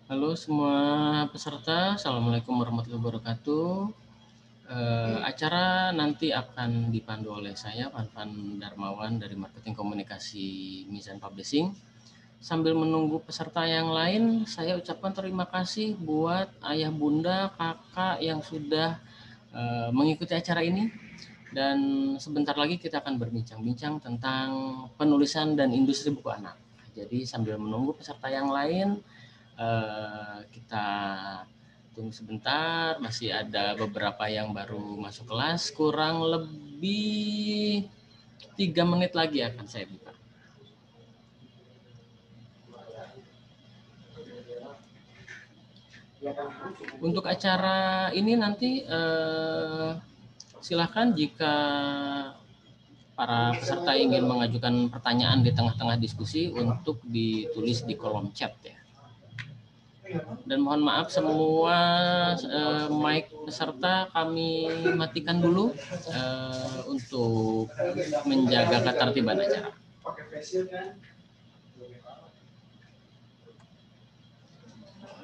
Halo semua peserta, Assalamualaikum warahmatullahi wabarakatuh. Acara nanti akan dipandu oleh saya, Fanfan Darmawan dari Marketing Komunikasi Mizan Publishing. Sambil menunggu peserta yang lain, saya ucapkan terima kasih buat ayah bunda, kakak yang sudah mengikuti acara ini. Dan sebentar lagi kita akan berbincang-bincang tentang penulisan dan industri buku anak. Jadi sambil menunggu peserta yang lain, kita tunggu sebentar, masih ada beberapa yang baru masuk kelas, kurang lebih 3 menit lagi akan saya buka. Untuk acara ini nanti silahkan jika para peserta ingin mengajukan pertanyaan di tengah-tengah diskusi untuk ditulis di kolom chat ya. Dan mohon maaf semua mic peserta kami matikan dulu untuk menjaga ketertiban acara.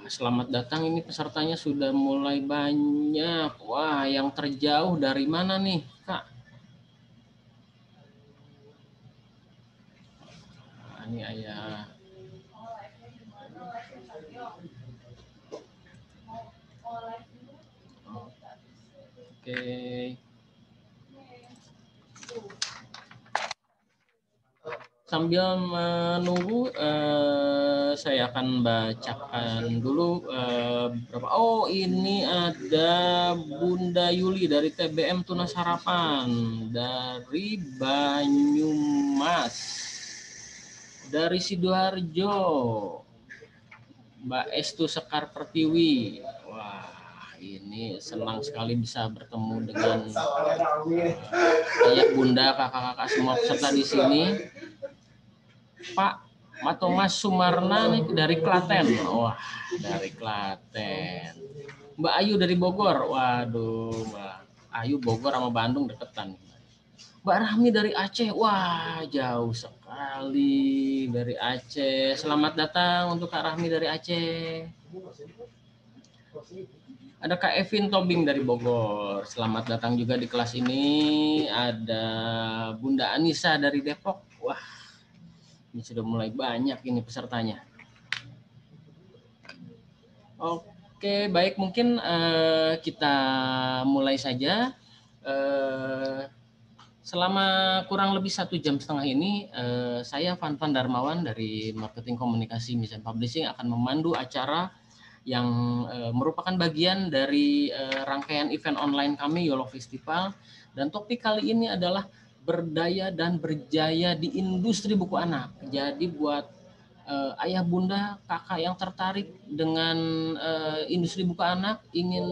Selamat datang, ini pesertanya sudah mulai banyak. Wah, yang terjauh dari mana nih, Kak? Nah, ini ayah. Oke. Sambil menunggu, saya akan bacakan dulu beberapa. Oh, ini ada Bunda Yuli dari TBM Tunas Harapan, dari Banyumas, dari Sidoarjo, Mbak Estu Sekar Pertiwi. Wah, ini senang sekali bisa bertemu dengan ayah bunda, kakak-kakak semua peserta di sini. Pak Matomas Sumarna nih dari Klaten. Wah, dari Klaten. Mbak Ayu dari Bogor. Waduh, Mbak Ayu Bogor sama Bandung deketan. Mbak Rahmi dari Aceh. Wah, jauh sekali dari Aceh. Selamat datang untuk Kak Rahmi dari Aceh. Ada Kak Evin Tobing dari Bogor. Selamat datang juga di kelas ini. Ada Bunda Anissa dari Depok. Wah, ini sudah mulai banyak ini pesertanya. Oke, baik, mungkin kita mulai saja. Selama kurang lebih 1,5 jam ini, saya Fanfan Darmawan dari Marketing Komunikasi Mizan Publishing akan memandu acara yang merupakan bagian dari rangkaian event online kami, YOLO Festival. Dan topik kali ini adalah berdaya dan berjaya di industri buku anak. Jadi buat ayah bunda kakak yang tertarik dengan industri buku anak, ingin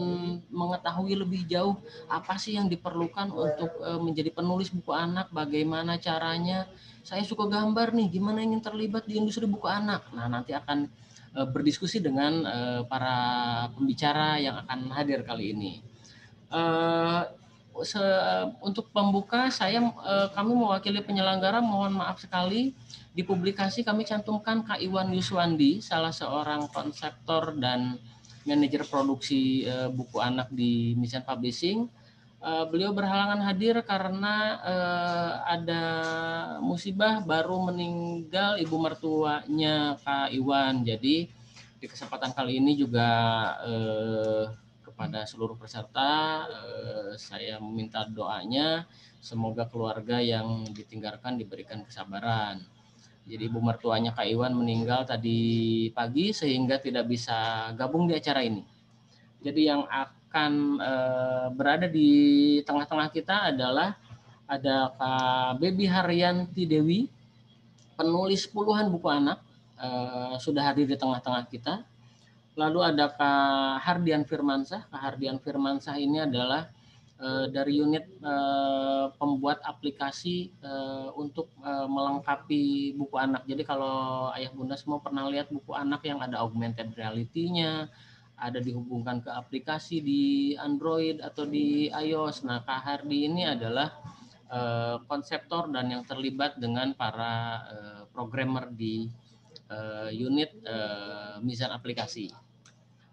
mengetahui lebih jauh apa sih yang diperlukan untuk menjadi penulis buku anak, bagaimana caranya. Saya suka gambar nih, gimana ingin terlibat di industri buku anak. Nah, nanti akan berdiskusi dengan para pembicara yang akan hadir kali ini. Untuk pembuka kami mewakili penyelenggara, mohon maaf sekali di publikasi kami cantumkan Kak Iwan Yuswandi, salah seorang konseptor dan manajer produksi buku anak di Mizan Publishing. Beliau berhalangan hadir karena ada musibah, baru meninggal ibu mertuanya Kak Iwan. Jadi di kesempatan kali ini juga kepada seluruh peserta saya meminta doanya, semoga keluarga yang ditinggalkan diberikan kesabaran. Jadi ibu mertuanya Kak Iwan meninggal tadi pagi sehingga tidak bisa gabung di acara ini. Jadi yang akan berada di tengah-tengah kita adalah ada Kak Baby Haryanti Dewi, penulis puluhan buku anak, sudah hadir di tengah-tengah kita. Lalu ada Kak Hardian Firmansah. Kak Hardian Firmansah ini adalah dari unit pembuat aplikasi untuk melengkapi buku anak. Jadi kalau ayah bunda semua pernah lihat buku anak yang ada augmented reality-nya, ada dihubungkan ke aplikasi di Android atau di iOS. Nah, Kak Hardi ini adalah konseptor dan yang terlibat dengan para programmer di unit Mizan aplikasi.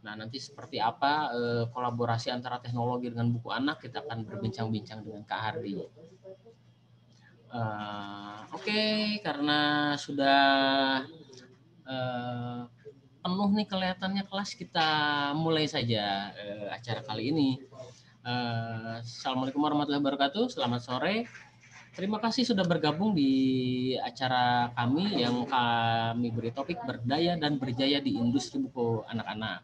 Nah, nanti seperti apa kolaborasi antara teknologi dengan buku anak, kita akan berbincang-bincang dengan Kak Hardi. Oke, karena sudah penuh nih kelihatannya kelas, kita mulai saja acara kali ini. Assalamualaikum warahmatullahi wabarakatuh, selamat sore. Terima kasih sudah bergabung di acara kami yang kami beri topik berdaya dan berjaya di industri buku anak-anak.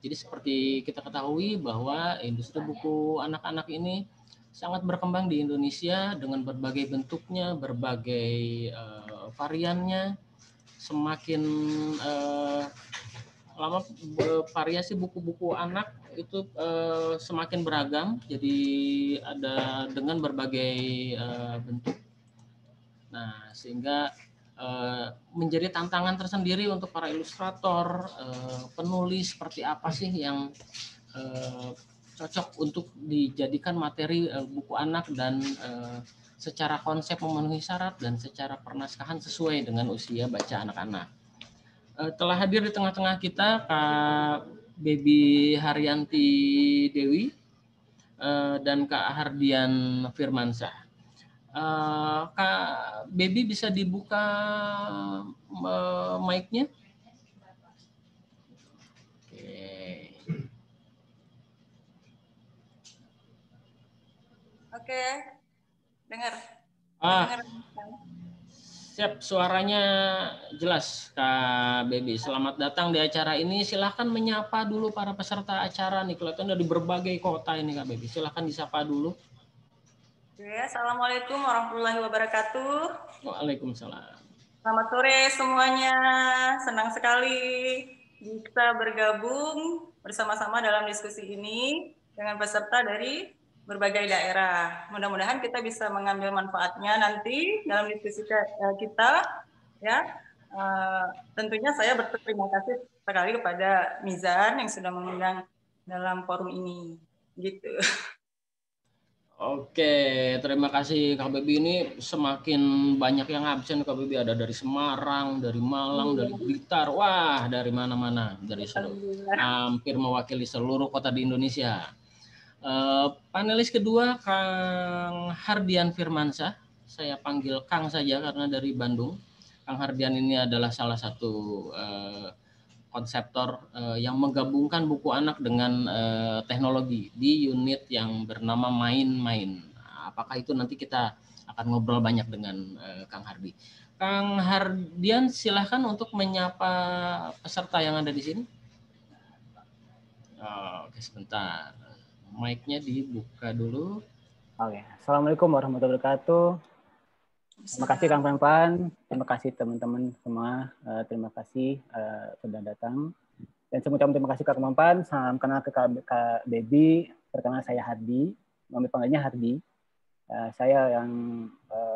Jadi seperti kita ketahui bahwa industri buku anak-anak ini sangat berkembang di Indonesia dengan berbagai bentuknya, berbagai variannya. Semakin lama variasi buku-buku anak itu semakin beragam, jadi ada dengan berbagai bentuk. Nah, sehingga menjadi tantangan tersendiri untuk para ilustrator, penulis, seperti apa sih yang cocok untuk dijadikan materi buku anak dan secara konsep memenuhi syarat dan secara pernaskahan sesuai dengan usia baca anak-anak. Telah hadir di tengah-tengah kita Kak Baby Haryanti Dewi dan Kak Hardian Firmansyah. Kak Baby bisa dibuka mic-nya? Oke, dengar. Siap, suaranya jelas Kak Baby. Selamat datang di acara ini. Silahkan menyapa dulu para peserta acara nih. Kelihatan dari berbagai kota ini Kak Baby. Silahkan disapa dulu. Oke, Assalamualaikum warahmatullahi wabarakatuh. Waalaikumsalam. Selamat sore semuanya. Senang sekali bisa bergabung bersama-sama dalam diskusi ini dengan peserta dari berbagai daerah. Mudah-mudahan kita bisa mengambil manfaatnya nanti dalam diskusi kita, ya. Tentunya saya berterima kasih sekali kepada Mizan yang sudah mengundang dalam forum ini, gitu. Oke, terima kasih Kak Baby. Ini semakin banyak yang absen Kak Baby. Ada dari Semarang, dari Malang, dari Blitar, wah dari mana-mana, dari seluruh, hampir mewakili seluruh kota di Indonesia. Panelis kedua Kang Hardian Firmansyah, saya panggil Kang saja karena dari Bandung. Kang Hardian ini adalah salah satu konseptor yang menggabungkan buku anak dengan teknologi di unit yang bernama Main-Main. Apakah itu nanti kita akan ngobrol banyak dengan Kang Hardi. Kang Hardian, silahkan untuk menyapa peserta yang ada di sini. Oke, sebentar. Mic-nya dibuka dulu. Oke, Assalamualaikum warahmatullahi wabarakatuh. Terima kasih Kang Pempan, terima kasih teman-teman semua, terima kasih sudah datang. Dan terima kasih Kak Pempan, salam kenal ke Kak Baby, perkenalkan saya Hardi, kami panggilnya Hardi. Saya yang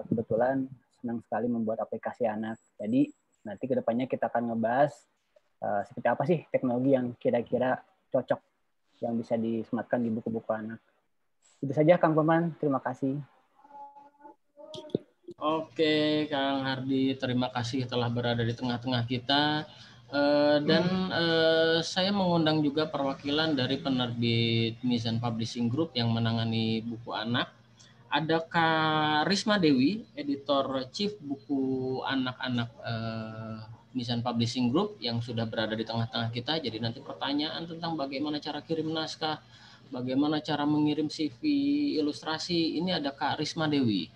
kebetulan senang sekali membuat aplikasi anak. Jadi nanti kedepannya kita akan ngebahas seperti apa sih teknologi yang kira-kira cocok yang bisa disematkan di buku-buku anak. Itu saja Kang Pempan, terima kasih. Oke, Kang Hardi, terima kasih telah berada di tengah-tengah kita. Dan saya mengundang juga perwakilan dari penerbit Mizan Publishing Group yang menangani buku anak. Ada Kak Risma Dewi, editor chief buku anak-anak Mizan Publishing Group yang sudah berada di tengah-tengah kita. Jadi nanti pertanyaan tentang bagaimana cara kirim naskah, bagaimana cara mengirim CV, ilustrasi, ini ada Kak Risma Dewi.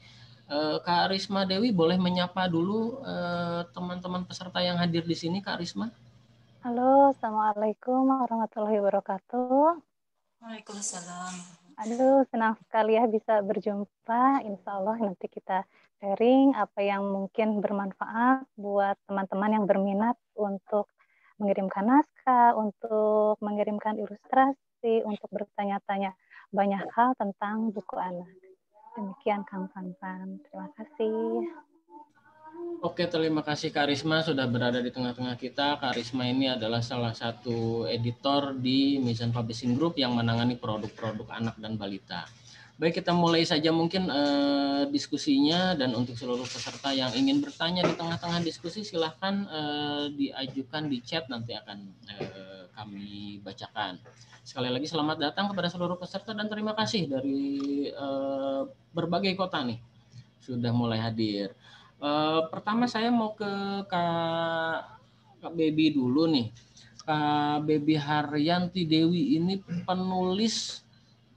Kak Risma Dewi boleh menyapa dulu teman-teman peserta yang hadir di sini, Kak Risma. Halo, Assalamualaikum warahmatullahi wabarakatuh. Waalaikumsalam. Aduh, senang sekali ya bisa berjumpa. Insya Allah nanti kita sharing apa yang mungkin bermanfaat buat teman-teman yang berminat untuk mengirimkan naskah, untuk mengirimkan ilustrasi, untuk bertanya-tanya banyak hal tentang buku anak. Demikian Kang Fanfan. Terima kasih. Oke, terima kasih Kak Risma sudah berada di tengah-tengah kita. Kak Risma ini adalah salah satu editor di Mizan Publishing Group yang menangani produk-produk anak dan balita. Baik, kita mulai saja mungkin diskusinya, dan untuk seluruh peserta yang ingin bertanya di tengah-tengah diskusi silahkan diajukan di chat, nanti akan kami bacakan. Sekali lagi selamat datang kepada seluruh peserta dan terima kasih dari berbagai kota nih sudah mulai hadir. Pertama saya mau ke Kak Baby dulu nih. Kak Baby Haryanti Dewi ini penulis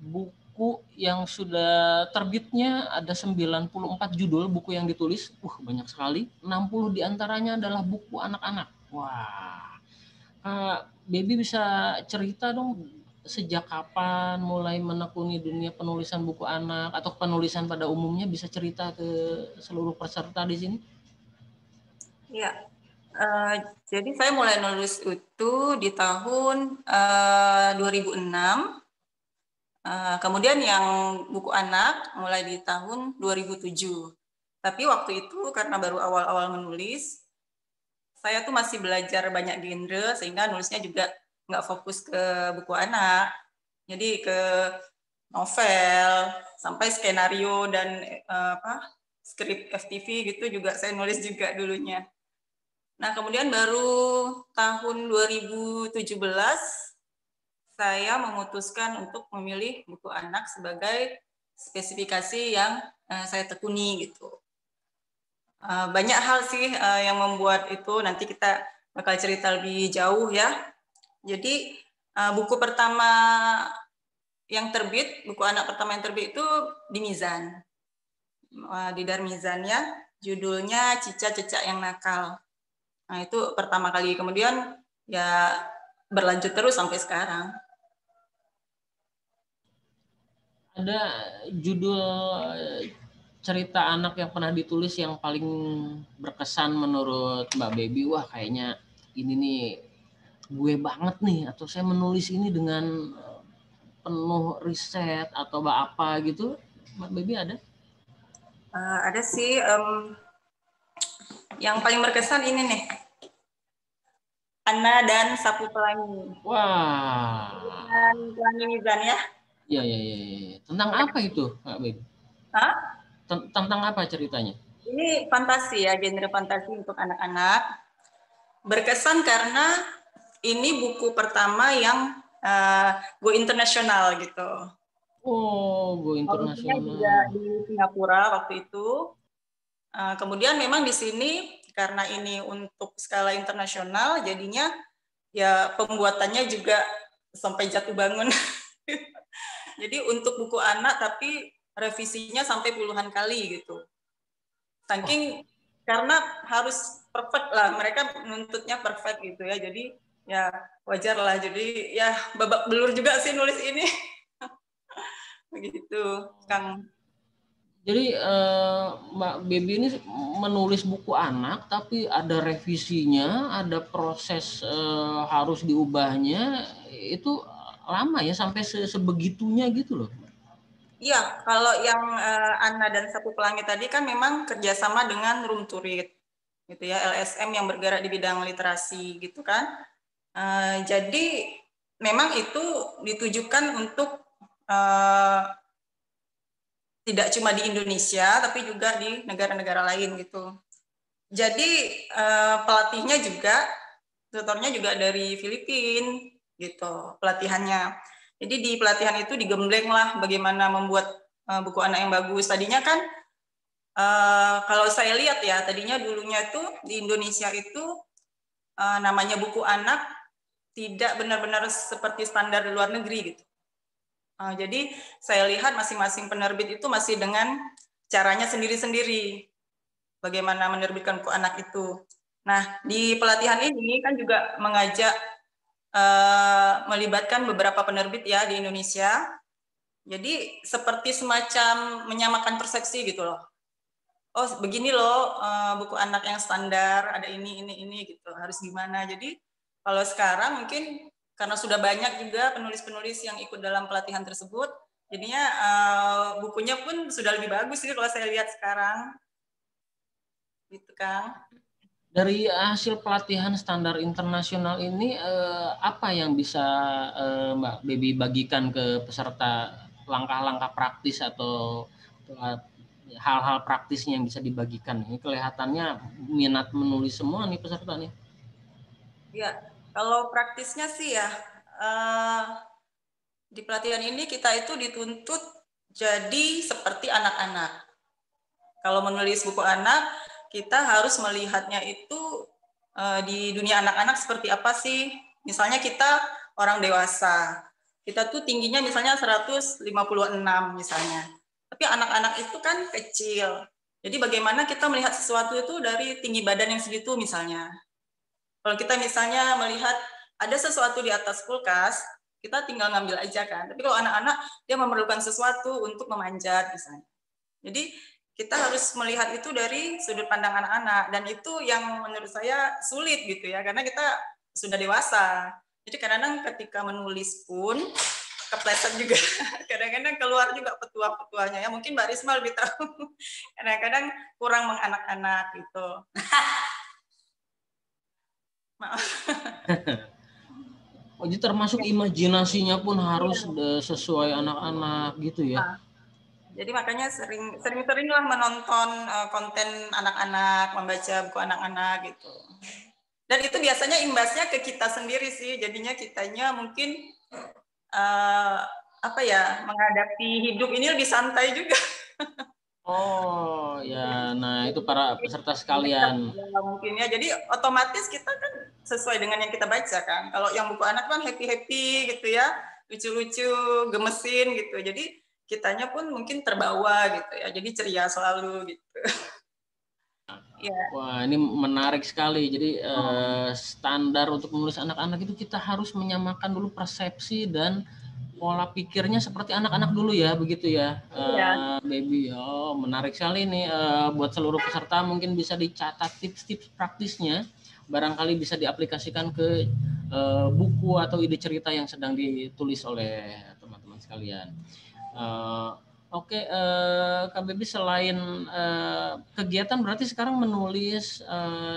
buku yang sudah terbitnya ada 94 judul buku yang ditulis. Banyak sekali. 60 diantaranya adalah buku anak-anak. Wah. Kak Baby bisa cerita dong sejak kapan mulai menekuni dunia penulisan buku anak atau penulisan pada umumnya, bisa cerita ke seluruh peserta di sini? Ya, jadi saya mulai nulis itu di tahun 2006. Kemudian yang buku anak mulai di tahun 2007. Tapi waktu itu karena baru awal-awal menulis, saya tuh masih belajar banyak genre sehingga nulisnya juga nggak fokus ke buku anak. Jadi ke novel, sampai skenario dan skrip FTV gitu juga saya nulis juga dulunya. Nah, kemudian baru tahun 2017 saya memutuskan untuk memilih buku anak sebagai spesifikasi yang saya tekuni gitu. Banyak hal sih yang membuat itu, nanti kita bakal cerita lebih jauh ya. Jadi buku pertama yang terbit, buku anak pertama yang terbit itu di Mizan. Di Darmizan ya, judulnya Cica Cecak yang Nakal. Nah, itu pertama kali, kemudian ya berlanjut terus sampai sekarang. Ada judul cerita anak yang pernah ditulis yang paling berkesan menurut Mbak Baby? Wah, kayaknya ini nih gue banget nih, atau saya menulis ini dengan penuh riset atau apa gitu. Mbak Baby ada? Ada sih, yang paling berkesan ini nih, Anna dan Sapu Pelangi. Wah. Pelangi Mizan ya. Iya. Tentang apa itu, Kak Baby? Hah? Tentang apa ceritanya? Ini fantasi ya, genre fantasi untuk anak-anak. Berkesan karena ini buku pertama yang go internasional gitu. Oh, go internasional. Juga di Singapura waktu itu. Kemudian memang di sini karena ini untuk skala internasional, jadinya ya pembuatannya juga sampai jatuh bangun. Jadi untuk buku anak tapi revisinya sampai puluhan kali gitu. Saking karena harus perfect lah, mereka menuntutnya perfect gitu ya. Jadi ya wajar lah. Jadi ya babak belur juga sih nulis ini. Begitu, Kang. Jadi Mbak Baby ini menulis buku anak tapi ada revisinya, ada proses harus diubahnya, itu lama ya sampai sebegitunya gitu loh. Iya, kalau yang Anna dan Sapu Pelangi tadi kan memang kerjasama dengan Room to Read, gitu ya, LSM yang bergerak di bidang literasi gitu kan. Jadi memang itu ditujukan untuk tidak cuma di Indonesia tapi juga di negara-negara lain gitu. Jadi pelatihnya juga, tutornya juga dari Filipina gitu pelatihannya. Jadi di pelatihan itu digembleng lah bagaimana membuat buku anak yang bagus. Tadinya kan kalau saya lihat ya, tadinya dulunya itu di Indonesia itu namanya buku anak tidak benar-benar seperti standar di luar negeri gitu. Jadi saya lihat masing-masing penerbit itu masih dengan caranya sendiri-sendiri bagaimana menerbitkan buku anak itu. Nah, di pelatihan ini kan juga mengajak melibatkan beberapa penerbit ya di Indonesia. Jadi seperti semacam menyamakan persepsi gitu loh. Oh, begini loh buku anak yang standar, ada ini gitu, harus gimana. Jadi kalau sekarang mungkin karena sudah banyak juga penulis-penulis yang ikut dalam pelatihan tersebut, jadinya bukunya pun sudah lebih bagus sih kalau saya lihat sekarang. Gitu, Kang. Dari hasil pelatihan standar internasional ini, apa yang bisa Mbak Baby bagikan ke peserta langkah-langkah praktis atau hal-hal praktisnya yang bisa dibagikan. Ini kelihatannya minat menulis semua nih peserta nih. Ya, kalau praktisnya sih ya, di pelatihan ini kita itu dituntut jadi seperti anak-anak. Kalau menulis buku anak, kita harus melihatnya itu di dunia anak-anak seperti apa sih. Misalnya kita orang dewasa, kita tuh tingginya misalnya 156 misalnya. Tapi anak-anak itu kan kecil. Jadi bagaimana kita melihat sesuatu itu dari tinggi badan yang segitu misalnya. Kalau kita misalnya melihat ada sesuatu di atas kulkas, kita tinggal ngambil aja kan. Tapi kalau anak-anak, dia memerlukan sesuatu untuk memanjat misalnya. Jadi kita harus melihat itu dari sudut pandang anak-anak. Dan itu yang menurut saya sulit gitu ya, karena kita sudah dewasa. Jadi kadang-kadang ketika menulis pun, kepleset juga. Kadang-kadang keluar juga petua-petuanya. Ya mungkin Mbak Risma lebih tahu. Kadang-kadang kurang menganak-anak gitu. Maaf. Oh, jadi termasuk imajinasinya pun harus sesuai anak-anak gitu ya. Jadi makanya sering-seringlah menonton konten anak-anak, membaca buku anak-anak gitu. Dan itu biasanya imbasnya ke kita sendiri sih. Jadinya kitanya mungkin menghadapi hidup ini lebih santai juga. Oh ya, nah itu para peserta sekalian. Ya, mungkin ya. Jadi otomatis kita kan sesuai dengan yang kita baca kan. Kalau yang buku anak kan happy-happy gitu ya, lucu-lucu, gemesin gitu. Jadi kitanya pun mungkin terbawa gitu ya. Jadi ceria selalu gitu. Ya. Wah, ini menarik sekali. Jadi standar untuk menulis anak-anak itu kita harus menyamakan dulu persepsi dan pola pikirnya seperti anak-anak dulu ya, begitu ya, Baby. Oh, menarik sekali nih. Buat seluruh peserta mungkin bisa dicatat tips-tips praktisnya, barangkali bisa diaplikasikan ke buku atau ide cerita yang sedang ditulis oleh teman-teman sekalian. Oke, Kak Baby, selain kegiatan berarti sekarang menulis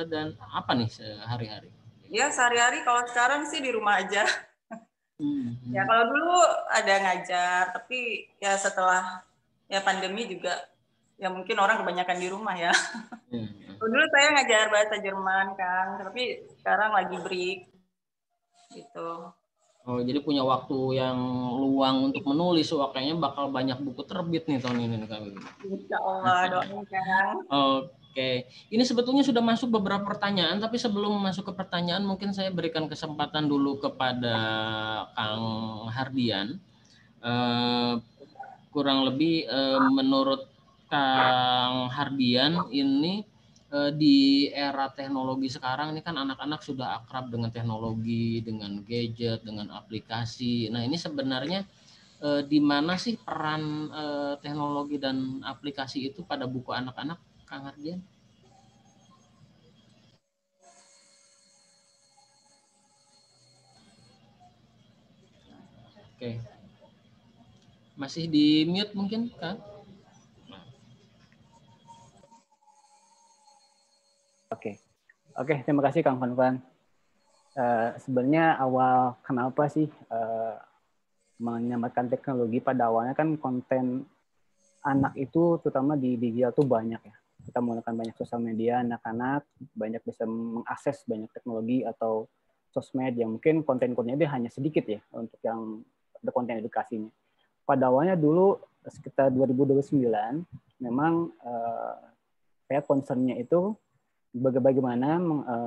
dan apa nih sehari-hari? Ya, sehari-hari kalau sekarang sih di rumah aja. Ya, kalau dulu ada ngajar, tapi ya setelah ya pandemi juga ya mungkin orang kebanyakan di rumah ya. Dulu saya ngajar bahasa Jerman kan, tapi sekarang lagi break gitu. Oh, jadi punya waktu yang luang untuk menulis. Wah, kayaknya bakal banyak buku terbit nih tahun ini nih, Kak Baby. Insya Allah, doakan. Oke, ini sebetulnya sudah masuk beberapa pertanyaan, tapi sebelum masuk ke pertanyaan mungkin saya berikan kesempatan dulu kepada Kang Hardian. Kurang lebih menurut Kang Hardian ini di era teknologi sekarang ini kan anak-anak sudah akrab dengan teknologi, dengan gadget, dengan aplikasi. Nah, ini sebenarnya di mana sih peran teknologi dan aplikasi itu pada buku anak-anak, Kang Hardian? Oke. Masih di mute mungkin, Kang? Oke, terima kasih Kang Fanfan. Sebenarnya awal kenapa sih menyamakan teknologi, pada awalnya kan konten anak itu terutama di digital tuh banyak ya. Kita menggunakan banyak sosial media, anak-anak banyak bisa mengakses banyak teknologi atau sosmed yang mungkin konten-kontennya dia hanya sedikit ya untuk yang ada konten edukasinya. Pada awalnya dulu sekitar 2029 memang saya concernnya itu bagaimana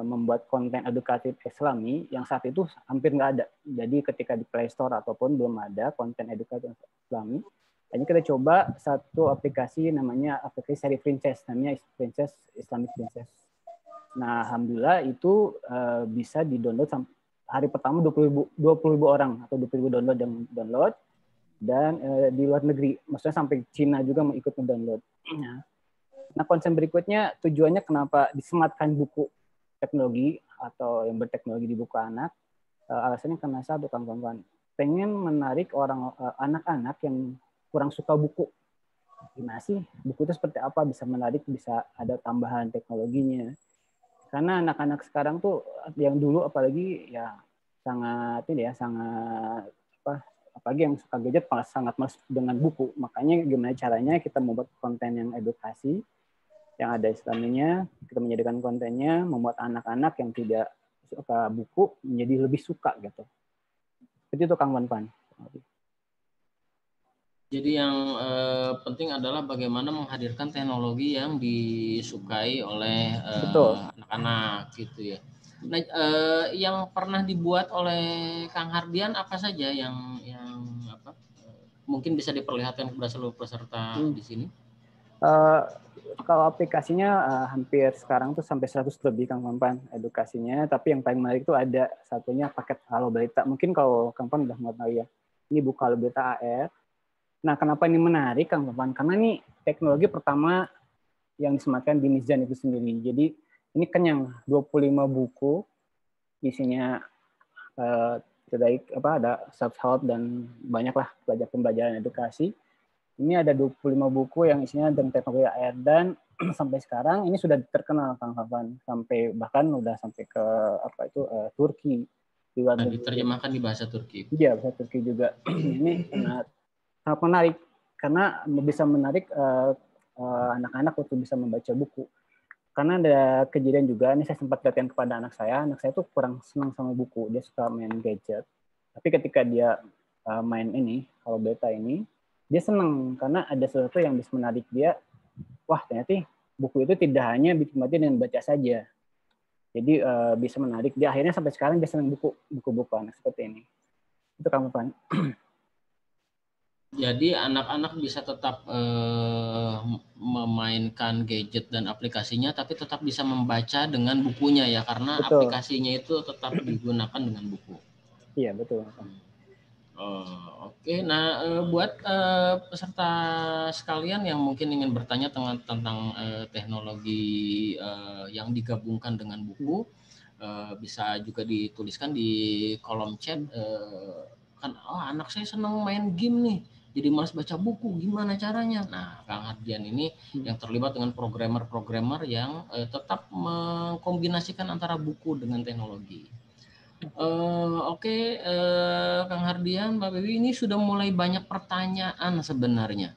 membuat konten edukatif Islami yang saat itu hampir nggak ada. Jadi ketika di Play Store ataupun belum ada konten edukatif Islami, hanya kita coba satu aplikasi namanya aplikasi seri Princess, namanya Princess Islamic Princess. Nah, alhamdulillah itu bisa di-download hari pertama 20.000 orang atau 20.000 download dan di luar negeri, maksudnya sampai Cina juga mau ikut mendownload. Nah, konsep berikutnya tujuannya kenapa disematkan buku teknologi atau yang berteknologi di buku anak, alasannya karena satu, kawan-kawan, pengen menarik anak-anak yang kurang suka buku. Gimana sih buku itu seperti apa, bisa menarik, bisa ada tambahan teknologinya. Karena anak-anak sekarang tuh yang dulu apalagi ya sangat apalagi yang suka gadget malah sangat males dengan buku. Makanya gimana caranya kita membuat konten yang edukasi, yang ada Islaminya, kita menjadikan kontennya, membuat anak-anak yang tidak suka buku menjadi lebih suka gitu. Seperti itu Kang Pan. Jadi yang penting adalah bagaimana menghadirkan teknologi yang disukai oleh anak-anak gitu ya. Nah, yang pernah dibuat oleh Kang Hardian apa saja yang apa? Mungkin bisa diperlihatkan kepada seluruh peserta di sini. Kalau aplikasinya hampir sekarang tuh sampai 100 lebih Kang Pan edukasinya, tapi yang paling menarik itu ada satunya paket Halo Balita. Mungkin kalau Kang Pan udah mengetahui ya. Ini buku Halo Balita AR. Nah, kenapa ini menarik Kang Pan? Karena ini teknologi pertama yang disematkan di Mizan itu sendiri. Jadi ini kenyang 25 buku isinya terbaik ada self help dan banyaklah pembelajaran edukasi. Ini ada 25 buku yang isinya dengan teknologi AR dan sampai sekarang ini sudah terkenal Kang Fafan, sampai bahkan udah sampai ke Turki. Dan diterjemahkan di bahasa Turki. Iya, bahasa Turki juga. Ini sangat menarik karena bisa menarik anak-anak untuk bisa membaca buku. Karena ada kejadian juga, ini saya sempat lihatkan kepada anak saya tuh kurang senang sama buku, dia suka main gadget. Tapi ketika dia main ini, Halo Balita ini, dia senang karena ada sesuatu yang bisa menarik dia. Wah, ternyata buku itu tidak hanya dinikmati dengan baca saja. Jadi bisa menarik. Dia akhirnya sampai sekarang dia senang buku-buku anak seperti ini. Itu Kang Pan. Jadi anak-anak bisa tetap memainkan gadget dan aplikasinya, tapi tetap bisa membaca dengan bukunya ya, karena betul. Aplikasinya itu tetap digunakan dengan buku. Iya betul. Oke. Nah, buat peserta sekalian yang mungkin ingin bertanya tentang teknologi yang digabungkan dengan buku, bisa juga dituliskan di kolom chat. Kan, anak saya senang main game nih, jadi malas baca buku, gimana caranya? Nah, Kang Hardian ini yang terlibat dengan programmer-programmer yang tetap mengkombinasikan antara buku dengan teknologi. Oke, Kang Hardian, Mbak Bewi, ini sudah mulai banyak pertanyaan sebenarnya.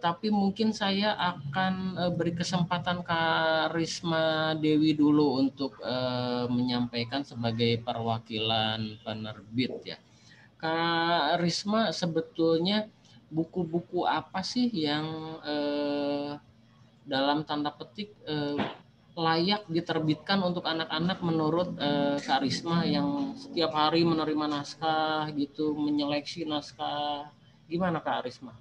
Tapi mungkin saya akan beri kesempatan Kak Risma Dewi dulu untuk menyampaikan sebagai perwakilan penerbit ya. Kak Risma, sebetulnya buku-buku apa sih yang dalam tanda petik layak diterbitkan untuk anak-anak menurut Kak Risma yang setiap hari menerima naskah gitu, menyeleksi naskah, gimana Kak Risma?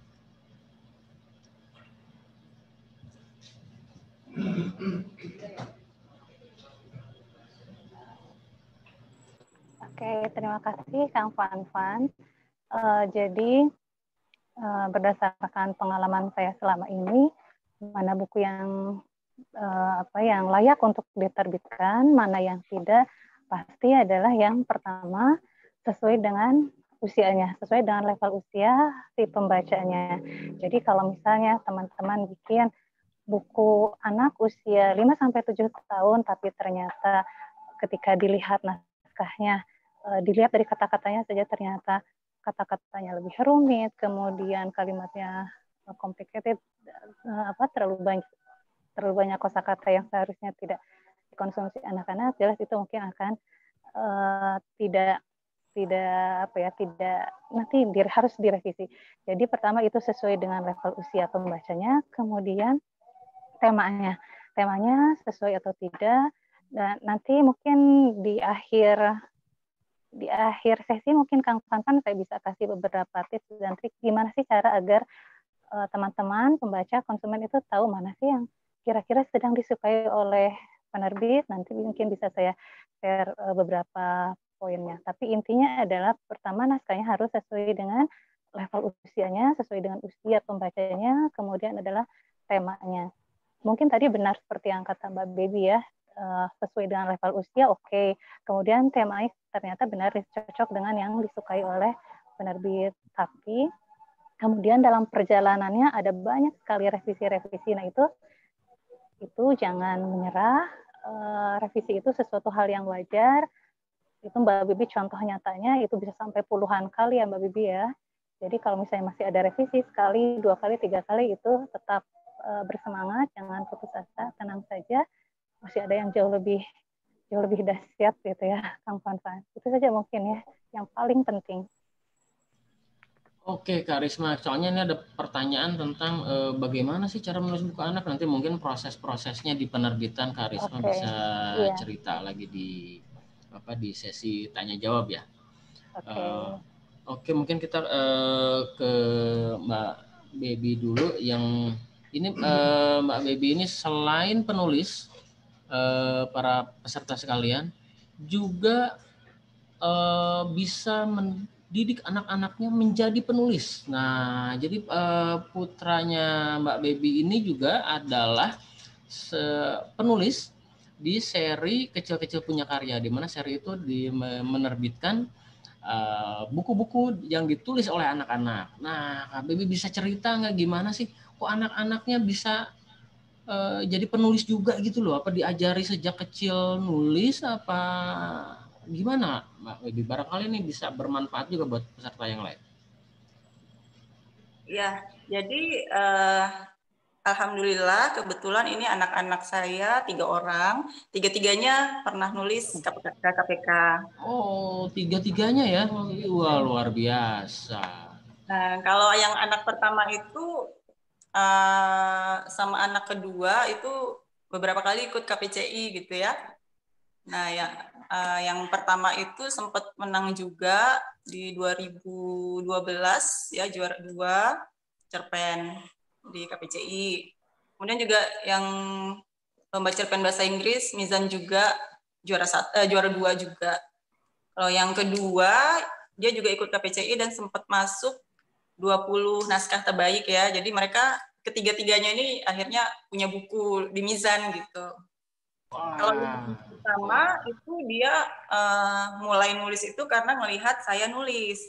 Oke, terima kasih Kang Fan. Jadi berdasarkan pengalaman saya selama ini, mana buku yang yang layak untuk diterbitkan, mana yang tidak, pasti adalah yang pertama sesuai dengan usianya, sesuai dengan level usia si pembacanya. Jadi kalau misalnya teman-teman bikin buku anak usia 5-7 tahun, tapi ternyata ketika dilihat naskahnya, dilihat dari kata-katanya saja ternyata kata-katanya lebih rumit, kemudian kalimatnya complicated, terlalu banyak kosakata yang seharusnya tidak dikonsumsi anak-anak, jelas itu mungkin akan tidak nanti harus direvisi. Jadi pertama itu sesuai dengan level usia pembacanya, kemudian temanya sesuai atau tidak, dan nanti mungkin di akhir sesi mungkin Kang Fanfan saya bisa kasih beberapa tips dan trik gimana sih cara agar teman-teman pembaca konsumen itu tahu mana sih yang kira-kira sedang disukai oleh penerbit. Nanti mungkin bisa saya share beberapa poinnya. Tapi intinya adalah pertama naskahnya harus sesuai dengan level usianya, sesuai dengan usia pembacanya, kemudian adalah temanya. Mungkin tadi benar seperti yang kata Mbak Baby ya, sesuai dengan level usia, oke. Kemudian temanya ternyata benar cocok dengan yang disukai oleh penerbit. Tapi kemudian dalam perjalanannya ada banyak sekali revisi-revisi. Nah itu jangan menyerah. Revisi itu sesuatu hal yang wajar. Itu Mbak Bibi contoh nyatanya itu bisa sampai puluhan kali ya Mbak Bibi ya. Jadi kalau misalnya masih ada revisi sekali, 2 kali, 3 kali itu tetap bersemangat, jangan putus asa, tenang saja. Masih ada yang jauh lebih dahsyat gitu ya, Kang Fanfan. Itu saja mungkin ya, yang paling penting. Oke, Kak Risma. Soalnya ini ada pertanyaan tentang bagaimana sih cara menulis buku anak. Nanti mungkin proses-prosesnya di penerbitan Kak Risma bisa cerita lagi di sesi tanya jawab ya. Oke, mungkin kita ke Mbak Baby dulu. Yang ini Mbak Baby ini selain penulis, para peserta sekalian juga bisa mendidik anak-anaknya menjadi penulis. Nah, jadi putranya Mbak Baby ini juga adalah penulis di seri Kecil-Kecil Punya Karya, di mana seri itu menerbitkan buku-buku yang ditulis oleh anak-anak. Nah, Kak Baby bisa cerita nggak gimana sih kok anak-anaknya bisa jadi penulis juga gitu loh? Apa diajari sejak kecil nulis apa gimana, Mbak Baby? Barangkali ini bisa bermanfaat juga buat peserta yang lain. Ya, jadi alhamdulillah kebetulan ini anak-anak saya 3 orang, 3-tiganya pernah nulis KPK. Oh, 3-tiganya ya? Wah, luar biasa. Nah, kalau yang anak pertama itu sama anak kedua itu beberapa kali ikut KPCI gitu ya. Nah, yang pertama itu sempat menang juga di 2012 ya, juara 2 cerpen di KPCI. Kemudian juga yang lomba cerpen bahasa Inggris Mizan juga juara 2 juga. Kalau yang kedua dia juga ikut KPCI dan sempat masuk 20 naskah terbaik ya. Jadi mereka ketiga-tiganya ini akhirnya punya buku di Mizan gitu. Kalau yang pertama itu dia mulai nulis itu karena melihat saya nulis.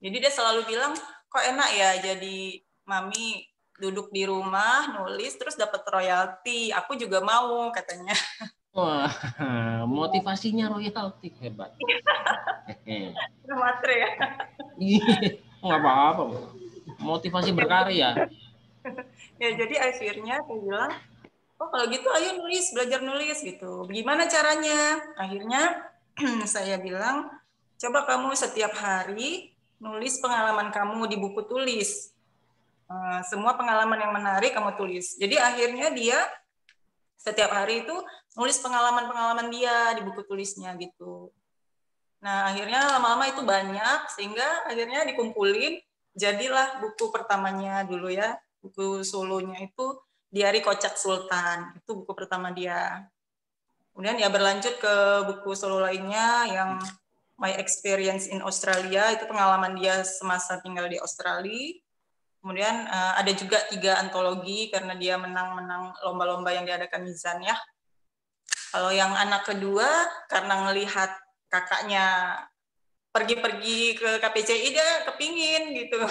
Jadi dia selalu bilang, kok enak ya jadi mami duduk di rumah nulis terus dapat royalti. Aku juga mau katanya. Wah, motivasinya royalti hebat. Matre ya. Nggak apa-apa. Motivasi berkarya. Ya jadi akhirnya aku bilang, oh kalau gitu ayo nulis, belajar nulis gitu. Gimana caranya? Akhirnya saya bilang, coba kamu setiap hari nulis pengalaman kamu di buku tulis. Semua pengalaman yang menarik kamu tulis. Jadi akhirnya dia setiap hari itu nulis pengalaman-pengalaman dia di buku tulisnya gitu. Nah akhirnya lama-lama itu banyak sehingga akhirnya dikumpulin, jadilah buku pertamanya dulu ya, buku solonya itu Diari Kocak Sultan, itu buku pertama dia. Kemudian ya berlanjut ke buku solo lainnya yang My Experience in Australia, itu pengalaman dia semasa tinggal di Australia. Kemudian ada juga 3 antologi karena dia menang lomba-lomba yang diadakan Mizan ya. Kalau yang anak kedua karena ngelihat kakaknya pergi-pergi ke KPCI dia kepingin gitu.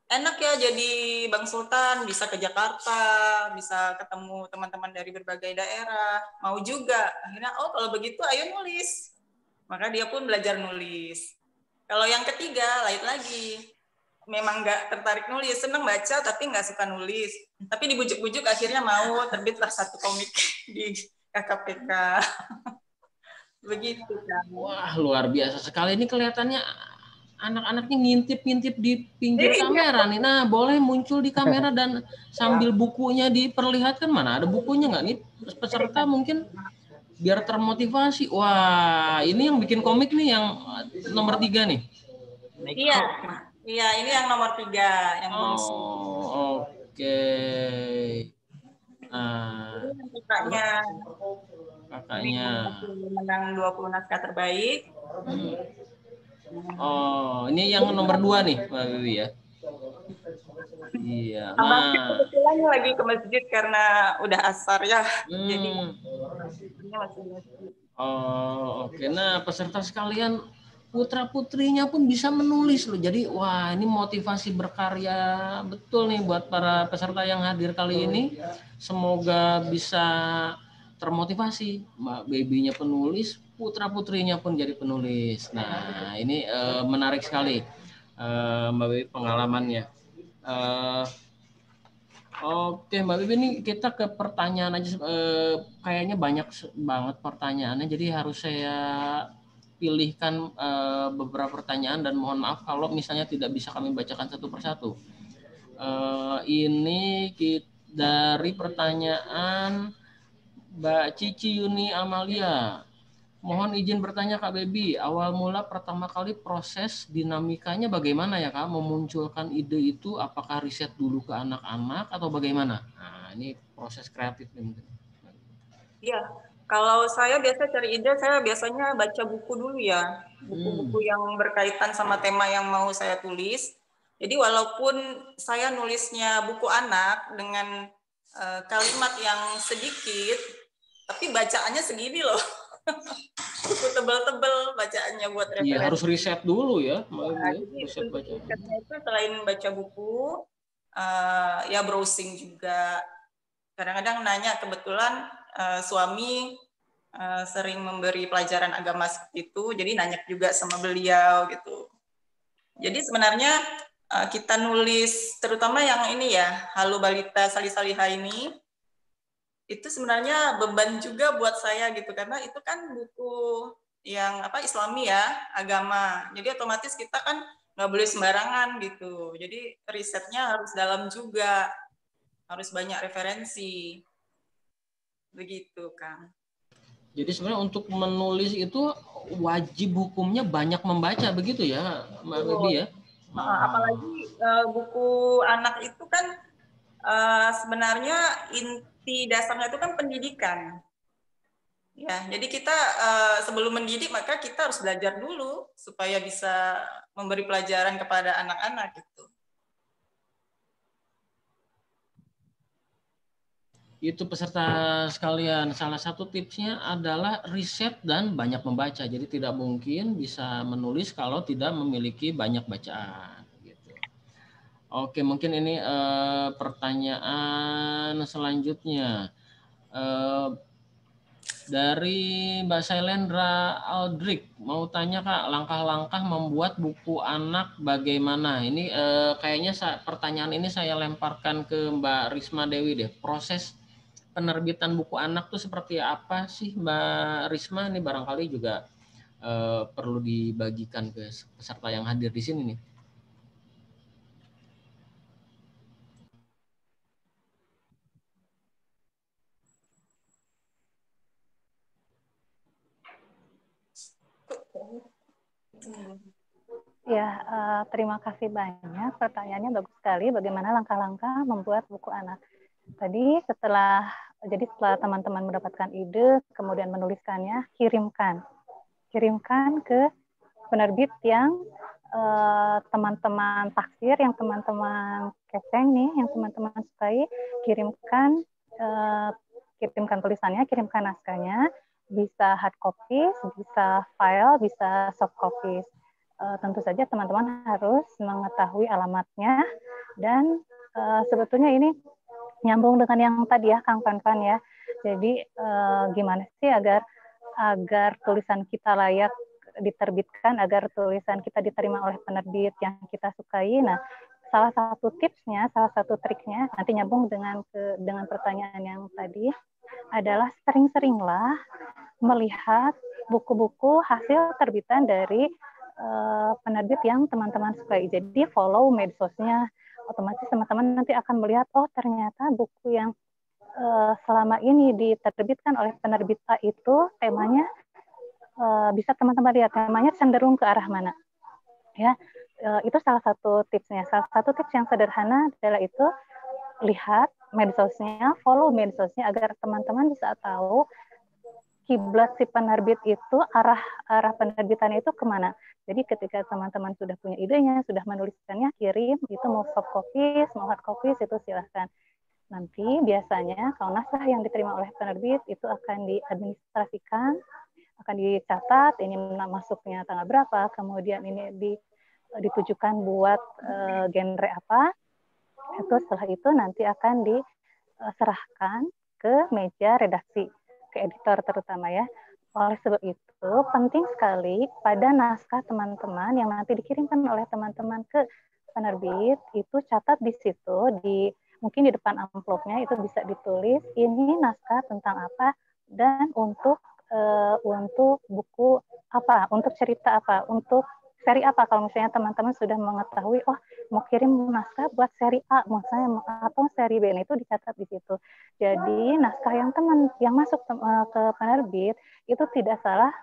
Enak ya jadi Bang Sultan, bisa ke Jakarta, bisa ketemu teman-teman dari berbagai daerah, mau juga. Akhirnya, oh kalau begitu ayo nulis. Maka dia pun belajar nulis. Kalau yang ketiga, lain lagi. Memang nggak tertarik nulis, senang baca tapi nggak suka nulis. Tapi dibujuk-bujuk akhirnya mau, terbitlah 1 komik di KKPK. Begitu kan. Wah, luar biasa sekali. Ini kelihatannya anak-anaknya ngintip-ngintip di pinggir kamera nih. Nah, boleh muncul di kamera dan sambil bukunya diperlihatkan. Mana ada bukunya nggak nih? Peserta mungkin biar termotivasi. Wah, ini yang bikin komik nih yang nomor 3 nih. Iya, ini yang nomor 3 yang bungsu. Oh, oke. Nah, kakaknya menang 20 naskah terbaik. Oh, ini yang nomor 2 nih, Mbak Wiwi ya. Iya. Nah, kebetulan lagi ke masjid karena udah asar ya. Jadi masih masjid. Oh, oke. Nah, peserta sekalian, putra-putrinya pun bisa menulis loh. Jadi, wah, ini motivasi berkarya betul nih buat para peserta yang hadir kali ini. Semoga bisa termotivasi. Mbak Baby-nya penulis, putra-putrinya pun jadi penulis. Nah, ini menarik sekali Mbak Baby pengalamannya. Oke Mbak Bibi, ini kita ke pertanyaan aja. Kayaknya banyak banget pertanyaannya, jadi harus saya pilihkan beberapa pertanyaan dan mohon maaf kalau misalnya tidak bisa kami bacakan satu persatu. Ini dari pertanyaan Mbak Cici Yuni Amalia. Mohon izin bertanya Kak Baby, awal mula pertama kali proses dinamikanya bagaimana ya Kak? Memunculkan ide itu apakah riset dulu ke anak-anak atau bagaimana? Nah, ini proses kreatif nih. Iya, kalau saya biasa cari ide, saya biasanya baca buku dulu ya. Buku-buku yang berkaitan sama tema yang mau saya tulis. Jadi walaupun saya nulisnya buku anak dengan kalimat yang sedikit, tapi bacaannya segini loh. Buku tebel-tebel bacaannya buat referensi. Iya, harus riset dulu ya. Nah, jadi risetnya itu selain baca buku, ya browsing juga. Kadang-kadang nanya, kebetulan suami sering memberi pelajaran agama seperti itu, jadi nanya juga sama beliau gitu. Jadi sebenarnya kita nulis, terutama yang ini ya, Halo Balita Salih-Salihah ini, itu sebenarnya beban juga buat saya gitu, karena itu kan buku yang Islami ya, agama. Jadi otomatis kita kan nggak boleh sembarangan gitu. Jadi risetnya harus dalam juga, harus banyak referensi. Begitu, Kang. Jadi sebenarnya untuk menulis itu wajib hukumnya banyak membaca begitu ya, Mbak Baby ya? Apalagi buku anak itu kan sebenarnya inti dasarnya itu kan pendidikan. Ya, jadi kita sebelum mendidik maka kita harus belajar dulu supaya bisa memberi pelajaran kepada anak-anak gitu. Itu peserta sekalian, salah satu tipsnya adalah riset dan banyak membaca. Jadi tidak mungkin bisa menulis kalau tidak memiliki banyak bacaan. Gitu. Oke, mungkin ini pertanyaan selanjutnya. Dari Mbak Sailendra Aldrik, mau tanya Kak, langkah-langkah membuat buku anak bagaimana? Ini kayaknya pertanyaan ini saya lemparkan ke Mbak Risma Dewi deh. Proses penerbitan buku anak tuh seperti apa sih Mbak Risma? Ini barangkali juga perlu dibagikan ke peserta yang hadir di sini nih. Ya, terima kasih banyak. Pertanyaannya bagus sekali. Bagaimana langkah-langkah membuat buku anak? Tadi setelah teman-teman mendapatkan ide, kemudian menuliskannya, kirimkan ke penerbit yang teman-teman taksir, yang teman-teman keseng nih, yang teman-teman sukai, kirimkan tulisannya, kirimkan naskahnya, bisa hard copy, bisa file, bisa soft copy. Tentu saja teman-teman harus mengetahui alamatnya, dan sebetulnya ini nyambung dengan yang tadi ya Kang Panpan ya. Jadi gimana sih agar tulisan kita layak diterbitkan, agar tulisan kita diterima oleh penerbit yang kita sukai. Nah, salah satu tipsnya, salah satu triknya, nanti nyambung dengan pertanyaan yang tadi, adalah sering-seringlah melihat buku-buku hasil terbitan dari penerbit yang teman-teman sukai. Jadi follow medsosnya, otomatis teman-teman nanti akan melihat, oh ternyata buku yang selama ini diterbitkan oleh penerbit A itu temanya bisa teman-teman lihat, temanya cenderung ke arah mana. Ya, itu salah satu tipsnya. Salah satu tips yang sederhana adalah itu, lihat medsosnya, follow medsosnya agar teman-teman bisa tahu kiblat si penerbit itu, arah penerbitannya itu kemana. Jadi ketika teman-teman sudah punya idenya, sudah menuliskannya, kirim, itu mau soft copy, mau hard copy, itu silahkan. Nanti biasanya kalau naskah yang diterima oleh penerbit itu akan diadministrasikan, akan dicatat, ini masuknya tanggal berapa, kemudian ini ditujukan buat genre apa, itu setelah itu nanti akan diserahkan ke meja redaksi. ke editor terutama ya. Oleh sebab itu, penting sekali pada naskah teman-teman yang nanti dikirimkan oleh teman-teman ke penerbit, itu catat di situ, mungkin di depan amplopnya itu bisa ditulis, ini naskah tentang apa, dan untuk buku apa, untuk cerita apa, untuk seri apa. Kalau misalnya teman-teman sudah mengetahui, oh mau kirim naskah buat seri A, misalnya, atau seri B, itu dicatat di situ. Jadi naskah yang masuk ke penerbit itu tidak salah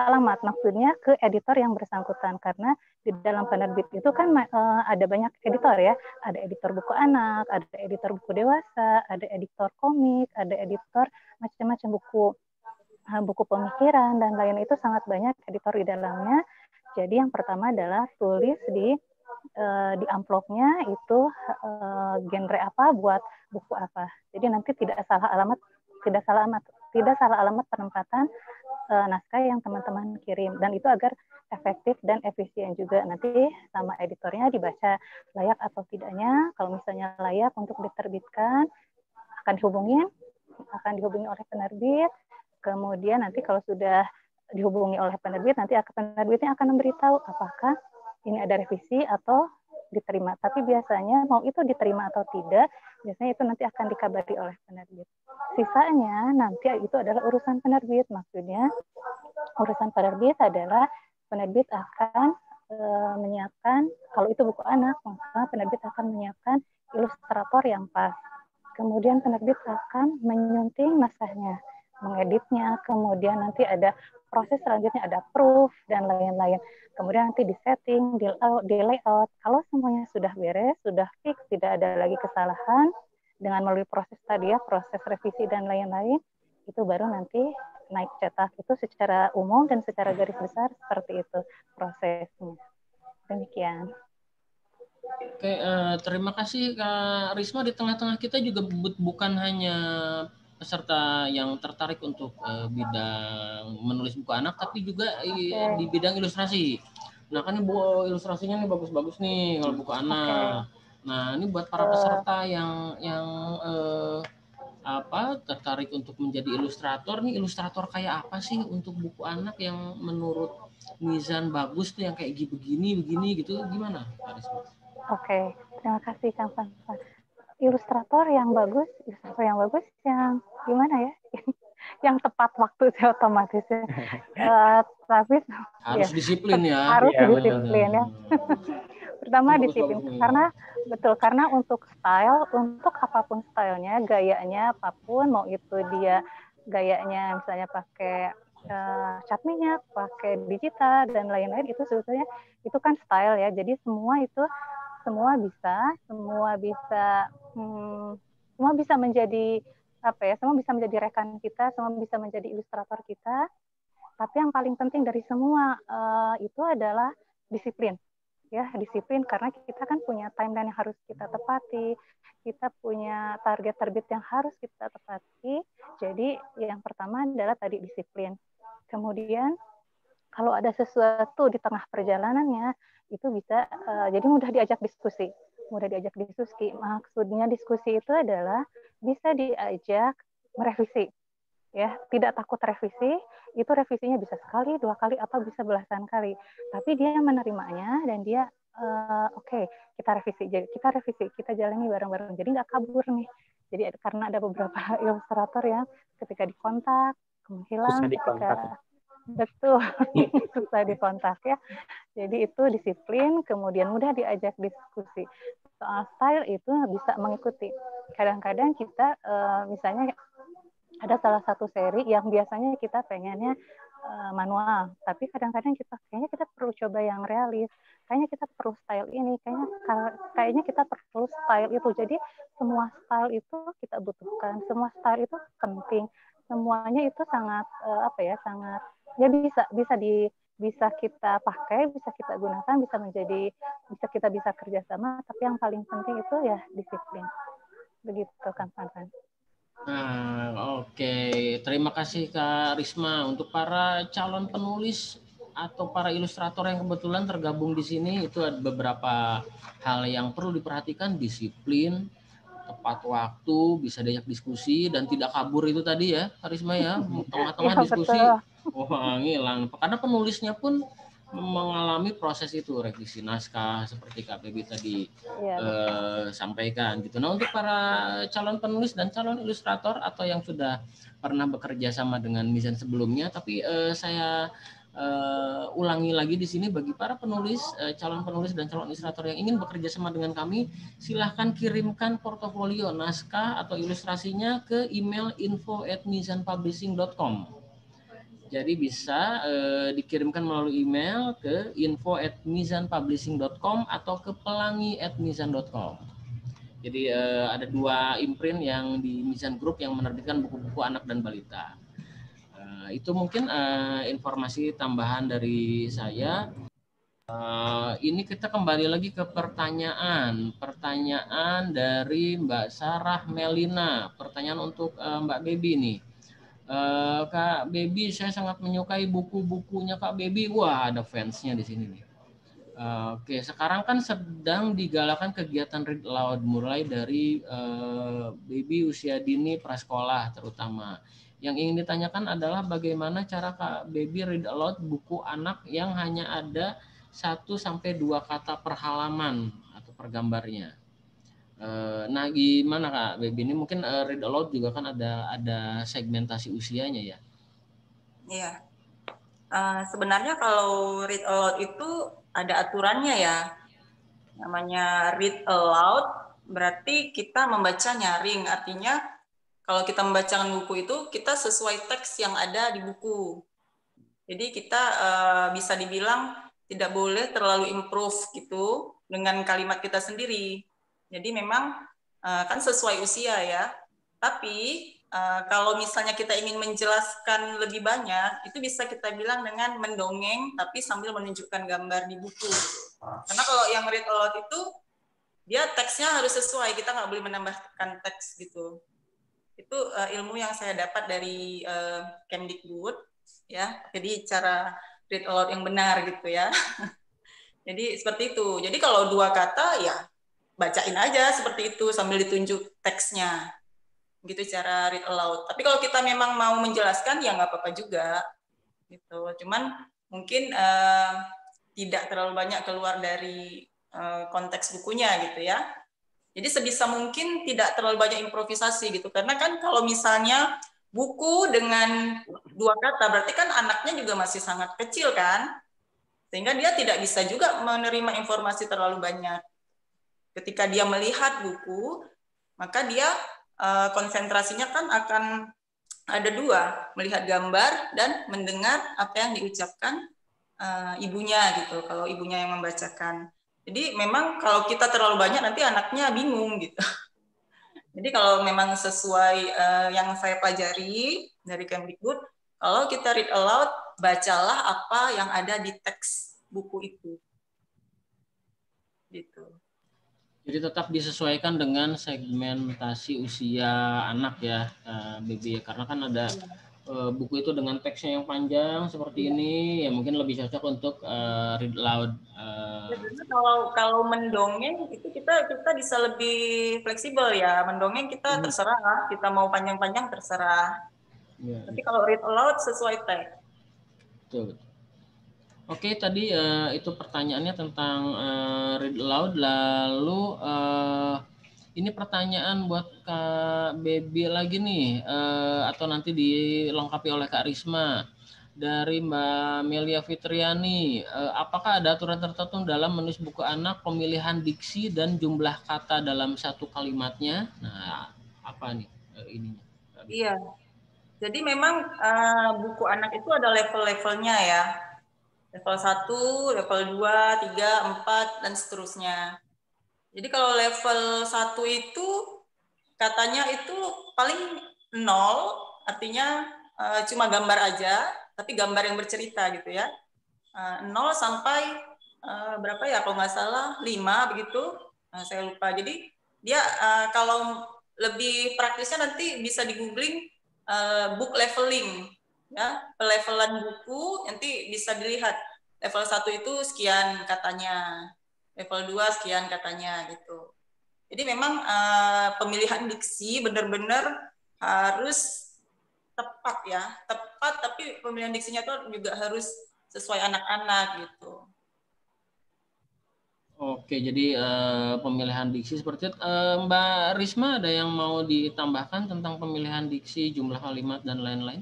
alamat, maksudnya ke editor yang bersangkutan, karena di dalam penerbit itu kan ada banyak editor ya, ada editor buku anak, ada editor buku dewasa, ada editor komik, ada editor macam-macam buku pemikiran dan lain, itu sangat banyak editor di dalamnya. Jadi yang pertama adalah tulis di amplopnya itu genre apa buat buku apa. Jadi nanti tidak salah alamat penempatan naskah yang teman-teman kirim, dan itu agar efektif dan efisien juga. Nanti sama editornya dibaca layak atau tidaknya. Kalau misalnya layak untuk diterbitkan, akan dihubungi oleh penerbit. Kemudian nanti kalau sudah dihubungi oleh penerbit, nanti penerbitnya akan memberitahu apakah ini ada revisi atau diterima. Tapi biasanya mau itu diterima atau tidak, biasanya itu nanti akan dikabari oleh penerbit. Sisanya nanti itu adalah urusan penerbit. Maksudnya urusan penerbit adalah penerbit akan menyiapkan, kalau itu buku anak, maka penerbit akan menyiapkan ilustrator yang pas. Kemudian penerbit akan menyunting naskahnya, mengeditnya, kemudian nanti ada proses selanjutnya, ada proof dan lain-lain. Kemudian nanti disetting, di layout. Kalau semuanya sudah beres, sudah fix, tidak ada lagi kesalahan, dengan melalui proses tadi ya, proses revisi dan lain-lain, itu baru nanti naik cetak. Itu secara umum dan secara garis besar seperti itu prosesnya. Demikian. Oke, terima kasih Kak Risma. Di tengah-tengah kita juga bukan hanya peserta yang tertarik untuk bidang menulis buku anak, tapi juga di bidang ilustrasi. Nah kan ilustrasinya nih bagus-bagus nih kalau buku anak. Nah ini buat para peserta yang tertarik untuk menjadi ilustrator nih, ilustrator kayak apa sih untuk buku anak yang menurut Mizan bagus tuh, yang kayak begini gitu, gimana Kak Risma? Oke, terima kasih Kang Fanfa. Ilustrator yang bagus yang gimana ya? Yang tepat waktu sih otomatis ya. Tapi harus ya, disiplin ya. Harus disiplin ya. Pertama disiplin, karena untuk style, untuk apapun stylenya, gayanya apapun, mau itu dia gayanya misalnya pakai cat minyak, pakai digital dan lain-lain, itu sebetulnya itu kan style ya. Jadi semua bisa menjadi semua bisa menjadi rekan kita, semua bisa menjadi ilustrator kita. Tapi yang paling penting dari semua itu adalah disiplin. Ya, disiplin, karena kita kan punya timeline yang harus kita tepati, kita punya target terbit yang harus kita tepati. Jadi yang pertama adalah tadi disiplin. Kemudian kalau ada sesuatu di tengah perjalanannya, itu bisa jadi mudah diajak diskusi. Maksudnya diskusi itu adalah bisa diajak merevisi. Ya, tidak takut revisi, itu revisinya bisa sekali, 2 kali, atau bisa belasan kali. Tapi dia menerimanya dan dia oke, kita revisi, kita jalani bareng-bareng. Jadi nggak kabur nih. Jadi karena ada beberapa ilustrator yang ketika dikontak menghilang, betul susah dikontak ya. Jadi itu disiplin, kemudian mudah diajak diskusi. Soal style itu bisa mengikuti. Kadang-kadang kita misalnya ada salah satu seri yang biasanya kita pengennya manual, tapi kadang-kadang kayaknya kita perlu coba yang realis, kayaknya kita perlu style ini, kayaknya kita perlu style itu. Jadi semua style itu kita butuhkan, semua style itu penting, semuanya itu sangat sangat ya bisa kita pakai, bisa kita gunakan, kita bisa kerjasama, tapi yang paling penting itu ya disiplin. Begitu Kang Fanfan. Nah, oke. Terima kasih Kak Risma. Untuk para calon penulis atau para ilustrator yang kebetulan tergabung di sini, itu ada beberapa hal yang perlu diperhatikan: disiplin, tepat waktu, bisa diajak diskusi dan tidak kabur itu tadi ya, Karisma ya, tengah-tengah Iya, diskusi, betul. wah ngilang. Karena penulisnya pun mengalami proses itu, revisi naskah seperti Kak Bebi tadi Iya, sampaikan gitu. Nah, untuk para calon penulis dan calon ilustrator atau yang sudah pernah bekerja sama dengan Mizan sebelumnya, tapi saya ulangi lagi di sini bagi para penulis, calon penulis dan calon ilustrator yang ingin bekerja sama dengan kami, silahkan kirimkan portofolio naskah atau ilustrasinya ke email info@mizanpublishing.com. Jadi bisa dikirimkan melalui email ke info@mizanpublishing.com atau ke pelangi@mizan.com. Jadi ada 2 imprint yang di Mizan Group yang menerbitkan buku-buku anak dan balita. Itu mungkin informasi tambahan dari saya. Ini kita kembali lagi ke pertanyaan dari Mbak Sarah Melina. Pertanyaan untuk Mbak Bebi nih. Kak Bebi, saya sangat menyukai buku-bukunya Kak Bebi. Wah, ada fansnya di sini nih. Oke, sekarang kan sedang digalakan kegiatan read aloud mulai dari Bebi usia dini prasekolah terutama. Yang ingin ditanyakan adalah bagaimana cara Kak Bebi read aloud buku anak yang hanya ada 1-2 kata per halaman atau per gambarnya. Nah, gimana Kak Bebi ini mungkin read aloud juga kan ada segmentasi usianya ya? Iya. Sebenarnya kalau read aloud itu ada aturannya ya. Namanya read aloud berarti kita membaca nyaring. Artinya kalau kita membacakan buku itu kita sesuai teks yang ada di buku. Jadi kita bisa dibilang tidak boleh terlalu improve gitu dengan kalimat kita sendiri. Jadi memang kan sesuai usia ya. Tapi kalau misalnya kita ingin menjelaskan lebih banyak, itu bisa kita bilang dengan mendongeng tapi sambil menunjukkan gambar di buku. Karena kalau yang read aloud itu dia teksnya harus sesuai, kita nggak boleh menambahkan teks gitu. Itu ilmu yang saya dapat dari Kemdikbud ya. Jadi cara read aloud yang benar gitu ya. Jadi seperti itu. Jadi kalau 2 kata ya bacain aja seperti itu sambil ditunjuk teksnya. Gitu cara read aloud. Tapi kalau kita memang mau menjelaskan ya nggak apa-apa juga. Gitu. Cuman mungkin tidak terlalu banyak keluar dari konteks bukunya gitu ya. Jadi sebisa mungkin tidak terlalu banyak improvisasi gitu. Karena kan kalau misalnya buku dengan 2 kata berarti kan anaknya juga masih sangat kecil kan. Sehingga dia tidak bisa juga menerima informasi terlalu banyak. Ketika dia melihat buku, maka dia konsentrasinya kan akan ada 2, melihat gambar dan mendengar apa yang diucapkan ibunya gitu, kalau ibunya yang membacakan. Jadi memang kalau kita terlalu banyak nanti anaknya bingung gitu. Jadi kalau memang sesuai yang saya pelajari dari Kemdikbud, kalau kita read aloud, bacalah apa yang ada di teks buku itu. Gitu. Jadi tetap disesuaikan dengan segmentasi usia anak ya, Bebi. Karena kan ada buku itu dengan teksnya yang panjang seperti ini, ya mungkin lebih cocok untuk read aloud. Kalau mendongeng itu kita bisa lebih fleksibel ya. Mendongeng kita terserah, kita mau panjang-panjang terserah. Ya, tapi kalau read aloud sesuai teks. Betul. Oke, tadi itu pertanyaannya tentang read aloud. Lalu ini pertanyaan buat Kak Bebi lagi nih, atau nanti dilengkapi oleh Kak Risma. Dari Mbak Melia Fitriani, apakah ada aturan tertentu dalam menulis buku anak, pemilihan diksi dan jumlah kata dalam satu kalimatnya? Nah, apa nih ininya? Iya, jadi memang buku anak itu ada level-levelnya ya. Level 1, level 2, 3, 4, dan seterusnya. Jadi kalau level 1 itu katanya itu paling 0, artinya cuma gambar aja, tapi gambar yang bercerita gitu ya. 0 sampai berapa ya, kalau nggak salah 5 begitu, saya lupa. Jadi dia kalau lebih praktisnya nanti bisa di googling book leveling. Ya, pelevelan buku nanti bisa dilihat. Level 1 itu sekian katanya, level 2 sekian katanya gitu. Jadi memang pemilihan diksi benar-benar harus tepat ya, tepat, tapi pemilihan diksinya itu juga harus sesuai anak-anak gitu. Oke, jadi pemilihan diksi seperti itu. Mbak Risma ada yang mau ditambahkan tentang pemilihan diksi, jumlah kalimat dan lain-lain?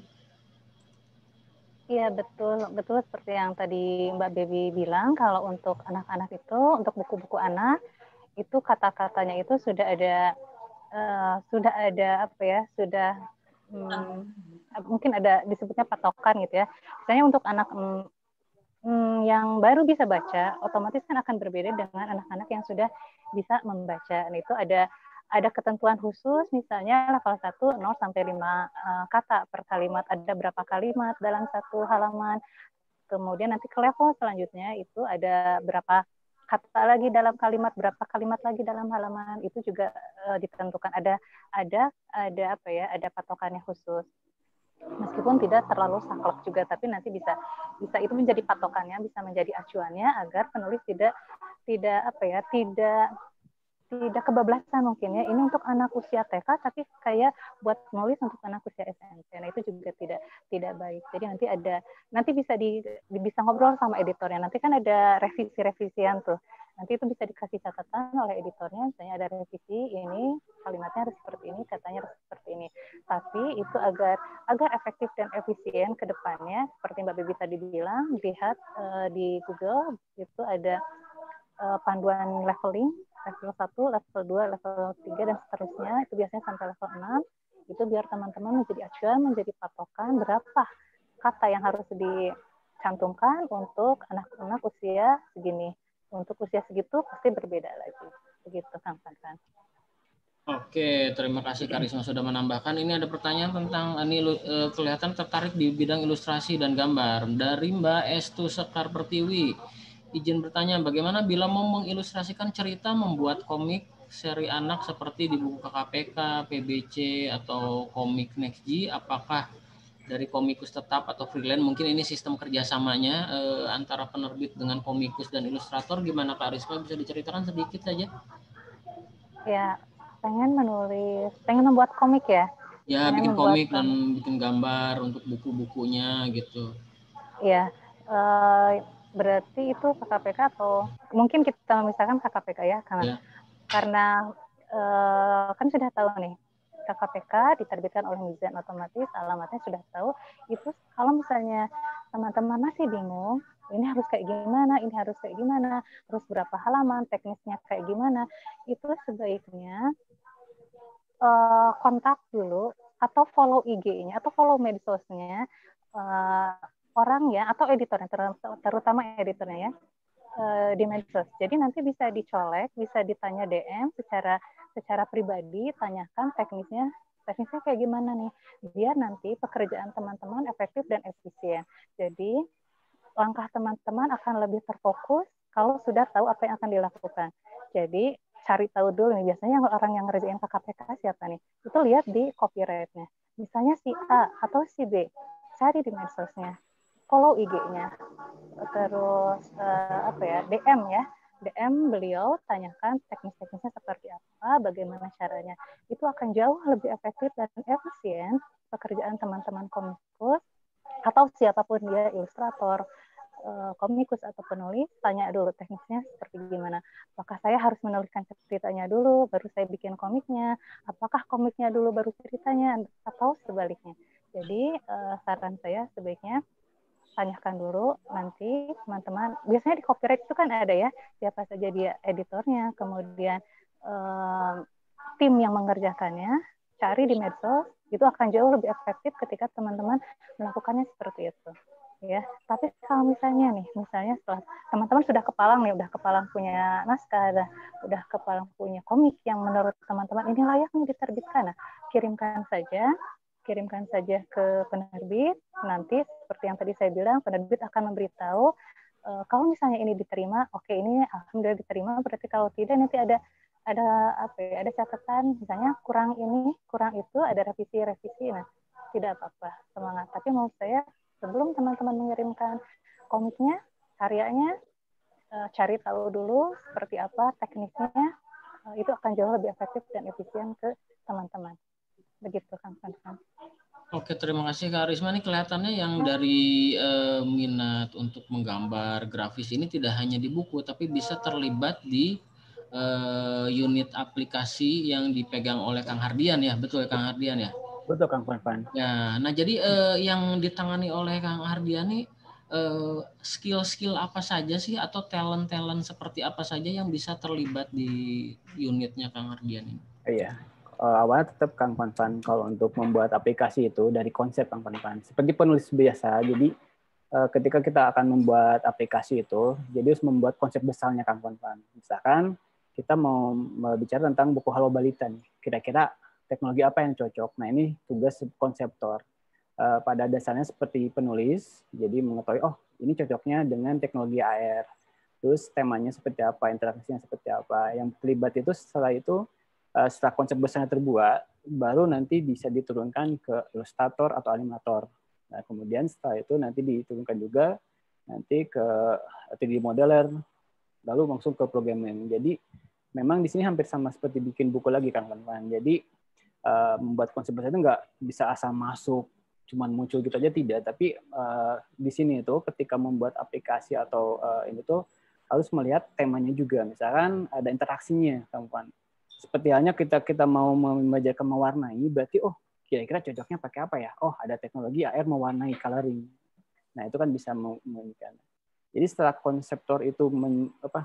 Iya, betul seperti yang tadi Mbak Baby bilang, kalau untuk anak-anak itu, untuk buku-buku anak, itu kata-katanya itu sudah ada apa ya, sudah mungkin ada disebutnya patokan gitu ya. Misalnya untuk anak yang baru bisa baca, otomatis kan akan berbeda dengan anak-anak yang sudah bisa membaca. Nah, itu ada ketentuan khusus, misalnya level 1 0 sampai 5 kata per kalimat, ada berapa kalimat dalam satu halaman. Kemudian nanti ke level selanjutnya itu ada berapa kata lagi dalam kalimat, berapa kalimat lagi dalam halaman. Itu juga ditentukan, ada apa ya, ada patokannya khusus. Meskipun tidak terlalu saklek juga, tapi nanti bisa itu menjadi patokannya, bisa menjadi acuannya agar penulis tidak apa ya, tidak kebablasan mungkin ya. Ini untuk anak usia TK, tapi kayak buat nulis untuk anak usia SMP. Nah, itu juga tidak baik. Jadi nanti bisa ngobrol sama editornya. Nanti kan ada revisi-revisian tuh. Nanti itu bisa dikasih catatan oleh editornya, misalnya ada revisi ini, kalimatnya harus seperti ini, katanya harus seperti ini. Tapi itu agar efektif dan efisien ke depannya, seperti Mbak Bibi tadi bilang, lihat di Google itu ada panduan leveling, level 1, level 2, level 3, dan seterusnya, itu biasanya sampai level 6, itu biar teman-teman menjadi acuan, menjadi patokan berapa kata yang harus dicantumkan untuk anak-anak usia segini. Untuk usia segitu pasti berbeda lagi. Begitu, Kang Fanfan. Oke, terima kasih Kak Risma sudah menambahkan. Ini ada pertanyaan tentang, ini kelihatan tertarik di bidang ilustrasi dan gambar. Dari Mbak Estu Sekar Pertiwi. Izin bertanya, bagaimana bila mau mengilustrasikan cerita membuat komik seri anak seperti di buku KKPK, PBC, atau komik NextG, apakah dari komikus tetap atau freelance? Mungkin ini sistem kerjasamanya antara penerbit dengan komikus dan ilustrator. Gimana Kak Risma, bisa diceritakan sedikit saja? Ya, pengen membuat komik ya? Ya, bikin komik dan bikin gambar untuk buku-bukunya gitu. Iya, berarti itu KKPK atau mungkin kita misalkan KKPK ya, karena kan sudah tahu nih, KKPK diterbitkan oleh Mizan, otomatis alamatnya sudah tahu. Itu kalau misalnya teman-teman masih bingung, ini harus kayak gimana, ini harus kayak gimana, terus berapa halaman, teknisnya kayak gimana, itu sebaiknya kontak dulu atau follow IG-nya atau follow medsosnya orang ya, atau editornya, terutama editornya ya, di medsos. Jadi nanti bisa dicolek, bisa ditanya DM secara pribadi, tanyakan teknisnya kayak gimana nih, biar nanti pekerjaan teman-teman efektif dan efisien. Jadi langkah teman-teman akan lebih terfokus kalau sudah tahu apa yang akan dilakukan. Jadi cari tahu dulu nih, biasanya orang yang ngerjain KKPK siapa nih, itu lihat di copyright-nya. Misalnya si A atau si B, cari di medsosnya, follow IG-nya, terus DM ya, DM beliau, tanyakan teknis-teknisnya seperti apa, bagaimana caranya. Itu akan jauh lebih efektif dan efisien pekerjaan teman-teman komikus atau siapapun dia, ilustrator, komikus atau penulis. Tanya dulu teknisnya seperti gimana. Apakah saya harus menuliskan ceritanya dulu baru saya bikin komiknya, apakah komiknya dulu baru ceritanya, atau sebaliknya. Jadi saran saya sebaiknya tanyakan dulu, nanti teman-teman, biasanya di copyright itu kan ada ya, siapa saja dia editornya, kemudian tim yang mengerjakannya, cari di medsos, itu akan jauh lebih efektif ketika teman-teman melakukannya seperti itu. Ya, tapi kalau misalnya setelah teman-teman sudah kepalang punya naskah, udah kepalang punya komik yang menurut teman-teman ini layak nih diterbitkan, nah, kirimkan saja ke penerbit. Nanti seperti yang tadi saya bilang, penerbit akan memberitahu kalau misalnya ini diterima, oke, ini alhamdulillah diterima, berarti kalau tidak nanti ada catatan, misalnya kurang ini, kurang itu, ada revisi. Nah, tidak apa-apa, semangat. Tapi mau saya, sebelum teman-teman mengirimkan komiknya, karyanya, cari tahu dulu seperti apa teknisnya, itu akan jauh lebih efektif dan efisien ke teman-teman. Begitu Kang Fanfan. Oke, terima kasih Kak Risma. Ini kelihatannya yang dari minat untuk menggambar grafis ini tidak hanya di buku, tapi bisa terlibat di unit aplikasi yang dipegang oleh Kang Hardian ya, betul ya Kang Hardian ya? Betul Kang Fanfan. Ya, nah jadi yang ditangani oleh Kang Hardian ini skill-skill apa saja sih atau talent-talent seperti apa saja yang bisa terlibat di unitnya Kang Hardian ini? Iya. Awalnya tetap Kang Fanfan kalau untuk membuat aplikasi itu dari konsep Kang Fanfan. Seperti penulis biasa, jadi ketika kita akan membuat aplikasi itu, jadi harus membuat konsep besarnya Kang Fanfan. Misalkan kita mau bicara tentang buku Halo Balita nih, kira-kira teknologi apa yang cocok. Nah ini tugas konseptor. Pada dasarnya seperti penulis, jadi mengetahui oh ini cocoknya dengan teknologi AR. Terus temanya seperti apa, interaksinya seperti apa. Yang terlibat itu setelah itu setelah konsep besarnya terbuat, baru nanti bisa diturunkan ke Illustrator atau Animator. Nah, kemudian setelah itu nanti diturunkan juga nanti ke 3D modeler, lalu langsung ke programming. Jadi memang di sini hampir sama seperti bikin buku lagi Kang Fanfan. Jadi membuat konsep besar itu nggak bisa asal masuk, cuman muncul gitu aja tidak. Tapi di sini itu ketika membuat aplikasi atau ini tuh harus melihat temanya juga. Misalkan ada interaksinya Kang Fanfan. Seperti halnya kita mau mengajarkan mewarnai, berarti oh kira-kira cocoknya pakai apa ya? Oh ada teknologi AR mewarnai coloring. Nah itu kan bisa memungkinkan. Jadi setelah konseptor itu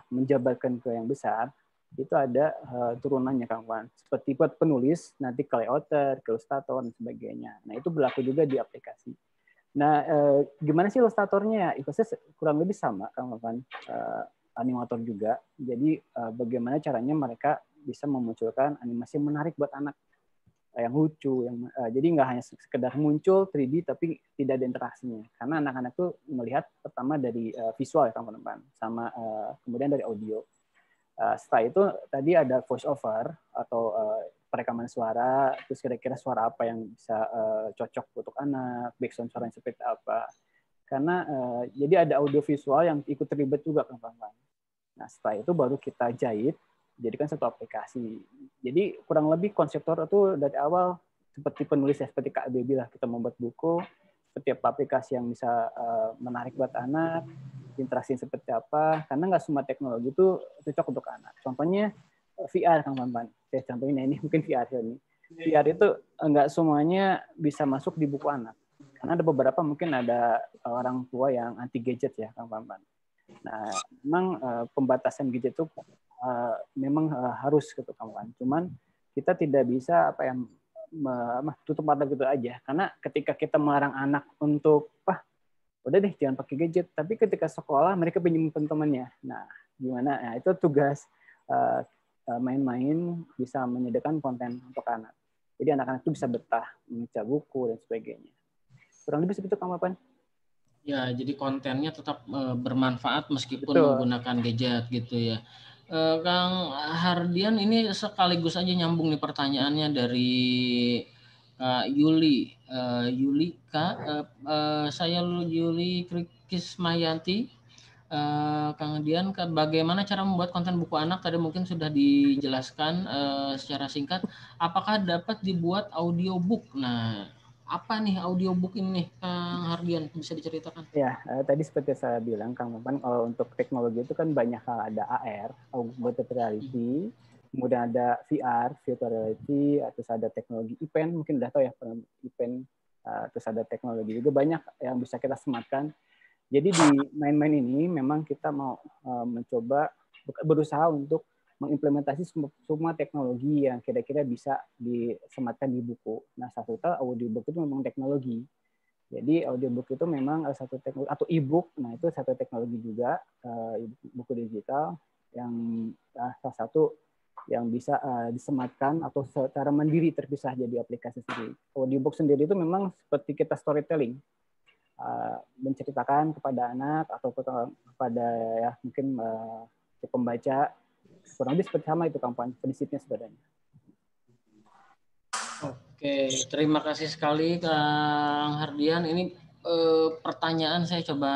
menjabarkan ke yang besar, itu ada turunannya Kang Wan. Seperti buat penulis, nanti ke layouter, ke ilustrator, dan sebagainya. Nah itu berlaku juga di aplikasi. Nah gimana sih ilustratornya? Ilustrasi kurang lebih sama Kang Wan. Animator juga. Jadi bagaimana caranya mereka bisa memunculkan animasi yang menarik buat anak, yang lucu, yang jadi nggak hanya sekedar muncul 3D tapi tidak ada interaksinya. Karena anak-anak tuh melihat pertama dari visual ya teman-teman, sama kemudian dari audio. Setelah itu tadi ada voice over atau perekaman suara, terus kira-kira suara apa yang bisa cocok untuk anak, background suara yang seperti apa. Karena jadi ada audio visual yang ikut terlibat juga teman-teman. Nah setelah itu baru kita jahit jadikan satu aplikasi. Jadi kurang lebih konseptor itu dari awal seperti penulis ya, seperti Kak Bebi lah, kita membuat buku, seperti apa aplikasi yang bisa menarik buat anak, interaksi seperti apa, karena nggak semua teknologi itu cocok untuk anak. Contohnya VR, Kang Bambang. Contohnya ini mungkin VR ini. VR itu nggak semuanya bisa masuk di buku anak. Karena ada beberapa mungkin ada orang tua yang anti gadget ya, Kang Bambang. Nah, memang pembatasan gadget itu memang harus gitu kawan. Cuman kita tidak bisa tutup mata gitu aja. Karena ketika kita melarang anak untuk udah deh jangan pakai gadget, tapi ketika sekolah mereka pinjam temannya. Nah, gimana? Nah, itu tugas main-main bisa menyediakan konten untuk anak. Jadi anak-anak itu bisa betah membaca buku dan sebagainya. Kurang lebih seperti itu Kang Mapan. Ya, jadi kontennya tetap bermanfaat meskipun Betul. menggunakan gadget gitu ya. Kang Hardian ini sekaligus aja nyambung nih pertanyaannya dari Kak Yuli. Saya Yuli Krismayanti. Kang Dian, bagaimana cara membuat konten buku anak? Tadi mungkin sudah dijelaskan secara singkat. Apakah dapat dibuat audiobook? Nah, apa nih audiobook ini nih, Kang Hardian? Bisa diceritakan? Ya, tadi seperti saya bilang, Kang Maman, kalau untuk teknologi itu kan banyak hal. Ada AR, augmented reality, kemudian ada VR, virtual reality, terus ada teknologi event, mungkin udah tahu ya, event, terus ada teknologi juga banyak yang bisa kita sematkan. Jadi di main-main ini memang kita mau mencoba berusaha untuk mengimplementasi semua teknologi yang kira-kira bisa disematkan di buku. Nah, satu audiobook itu memang teknologi. Jadi audiobook itu memang satu teknologi atau e-book. Nah, itu satu teknologi juga buku digital yang salah satu yang bisa disematkan atau secara mandiri terpisah jadi aplikasi sendiri. Audiobook sendiri itu memang seperti kita storytelling. Menceritakan kepada anak atau kepada ya mungkin pembaca, kurang lebih seperti sama itu kampanye prinsipnya sebenarnya. Oke, terima kasih sekali Kang Hardian. Ini pertanyaan saya coba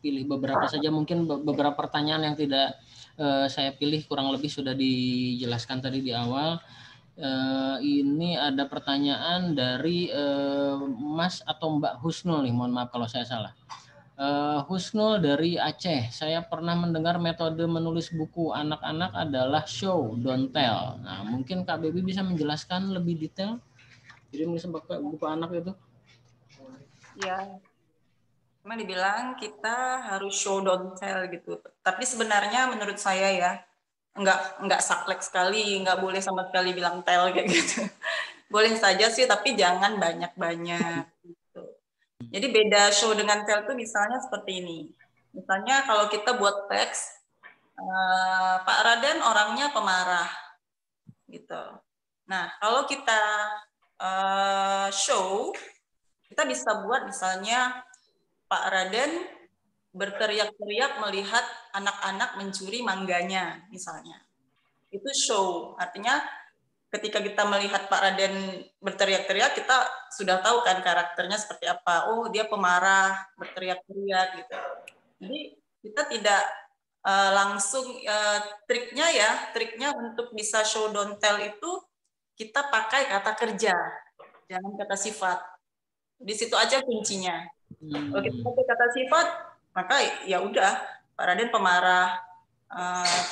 pilih beberapa saja, mungkin beberapa pertanyaan yang tidak saya pilih kurang lebih sudah dijelaskan tadi di awal. Ini ada pertanyaan dari Mas atau Mbak Husnul nih, mohon maaf kalau saya salah. Husnul dari Aceh, saya pernah mendengar metode menulis buku anak-anak adalah show, don't tell. Nah, mungkin Kak Baby bisa menjelaskan lebih detail. Jadi menulis buku anak itu? Ya, memang dibilang kita harus show don't tell gitu. Tapi sebenarnya menurut saya ya, nggak saklek sekali, nggak boleh sama sekali bilang tell kayak gitu. Boleh saja sih, tapi jangan banyak-banyak. Gitu. Jadi beda show dengan tell itu misalnya seperti ini. Misalnya kalau kita buat teks, Pak Raden orangnya pemarah, gitu. Nah, kalau kita show, kita bisa buat misalnya Pak Raden berteriak-teriak melihat anak-anak mencuri mangganya, misalnya. Itu show, artinya ketika kita melihat Pak Raden berteriak-teriak, kita sudah tahu kan karakternya seperti apa. Oh, dia pemarah, berteriak-teriak gitu. Jadi kita tidak langsung triknya untuk bisa show don't tell itu kita pakai kata kerja, jangan kata sifat. Di situ aja kuncinya. Kalau kita pakai kata sifat, maka ya udah Pak Raden pemarah,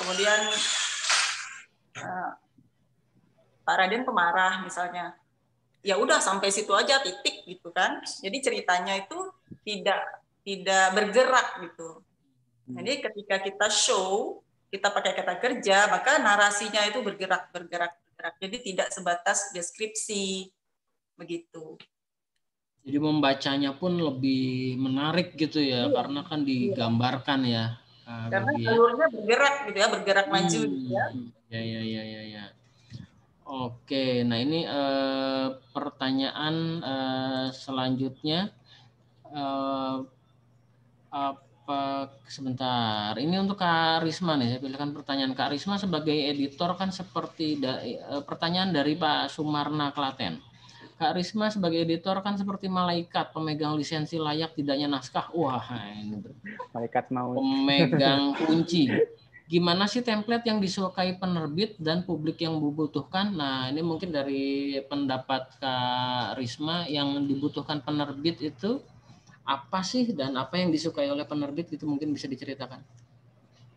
kemudian Pak Raden pemarah misalnya, ya udah sampai situ aja, titik gitu kan. Jadi ceritanya itu tidak bergerak gitu. Jadi ketika kita show, kita pakai kata kerja, maka narasinya itu bergerak. Jadi tidak sebatas deskripsi begitu. Jadi membacanya pun lebih menarik gitu ya, karena kan digambarkan ya. Karena alurnya bergerak gitu ya, bergerak maju gitu ya. Ya. Oke, nah ini pertanyaan selanjutnya sebentar. Ini untuk Kak Risma nih. Saya pilihkan pertanyaan Kak Risma sebagai editor kan seperti pertanyaan dari Pak Sumarna Klaten. Kak Risma sebagai editor kan seperti malaikat pemegang lisensi layak tidaknya naskah. Wah, ini malaikat maut. Pemegang kunci. Gimana sih template yang disukai penerbit dan publik yang membutuhkan? Nah, ini mungkin dari pendapat Kak Risma, yang dibutuhkan penerbit itu apa sih dan apa yang disukai oleh penerbit, itu mungkin bisa diceritakan.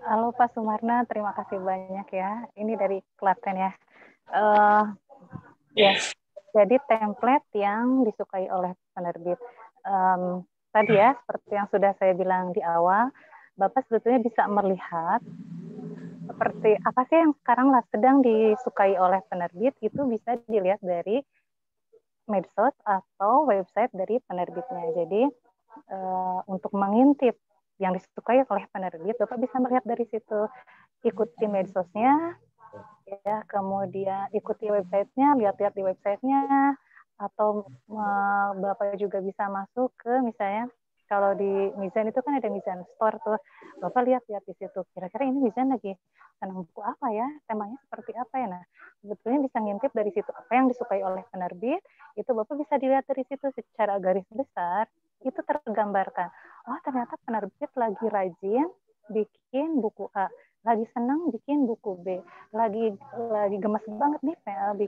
Halo Pak Sumarna, terima kasih banyak ya. Ini dari Klaten ya. Jadi template yang disukai oleh penerbit. Tadi ya, seperti yang sudah saya bilang di awal, Bapak sebetulnya bisa melihat seperti apa sih yang sekarang sedang disukai oleh penerbit, itu bisa dilihat dari medsos atau website dari penerbitnya. Jadi untuk mengintip yang disukai oleh penerbit, Bapak bisa melihat dari situ, ikuti medsosnya, ya, kemudian ikuti websitenya, lihat-lihat di websitenya, atau Bapak juga bisa masuk ke misalnya kalau di Mizan itu kan ada Mizan Store tuh, Bapak lihat-lihat di situ, kira-kira ini Mizan lagi senang buku apa ya, temanya seperti apa ya. Nah, sebetulnya bisa ngintip dari situ apa yang disukai oleh penerbit, itu Bapak bisa dilihat dari situ secara garis besar, itu tergambarkan. Oh, ternyata penerbit lagi rajin bikin buku A, lagi senang bikin buku B, lagi gemes banget nih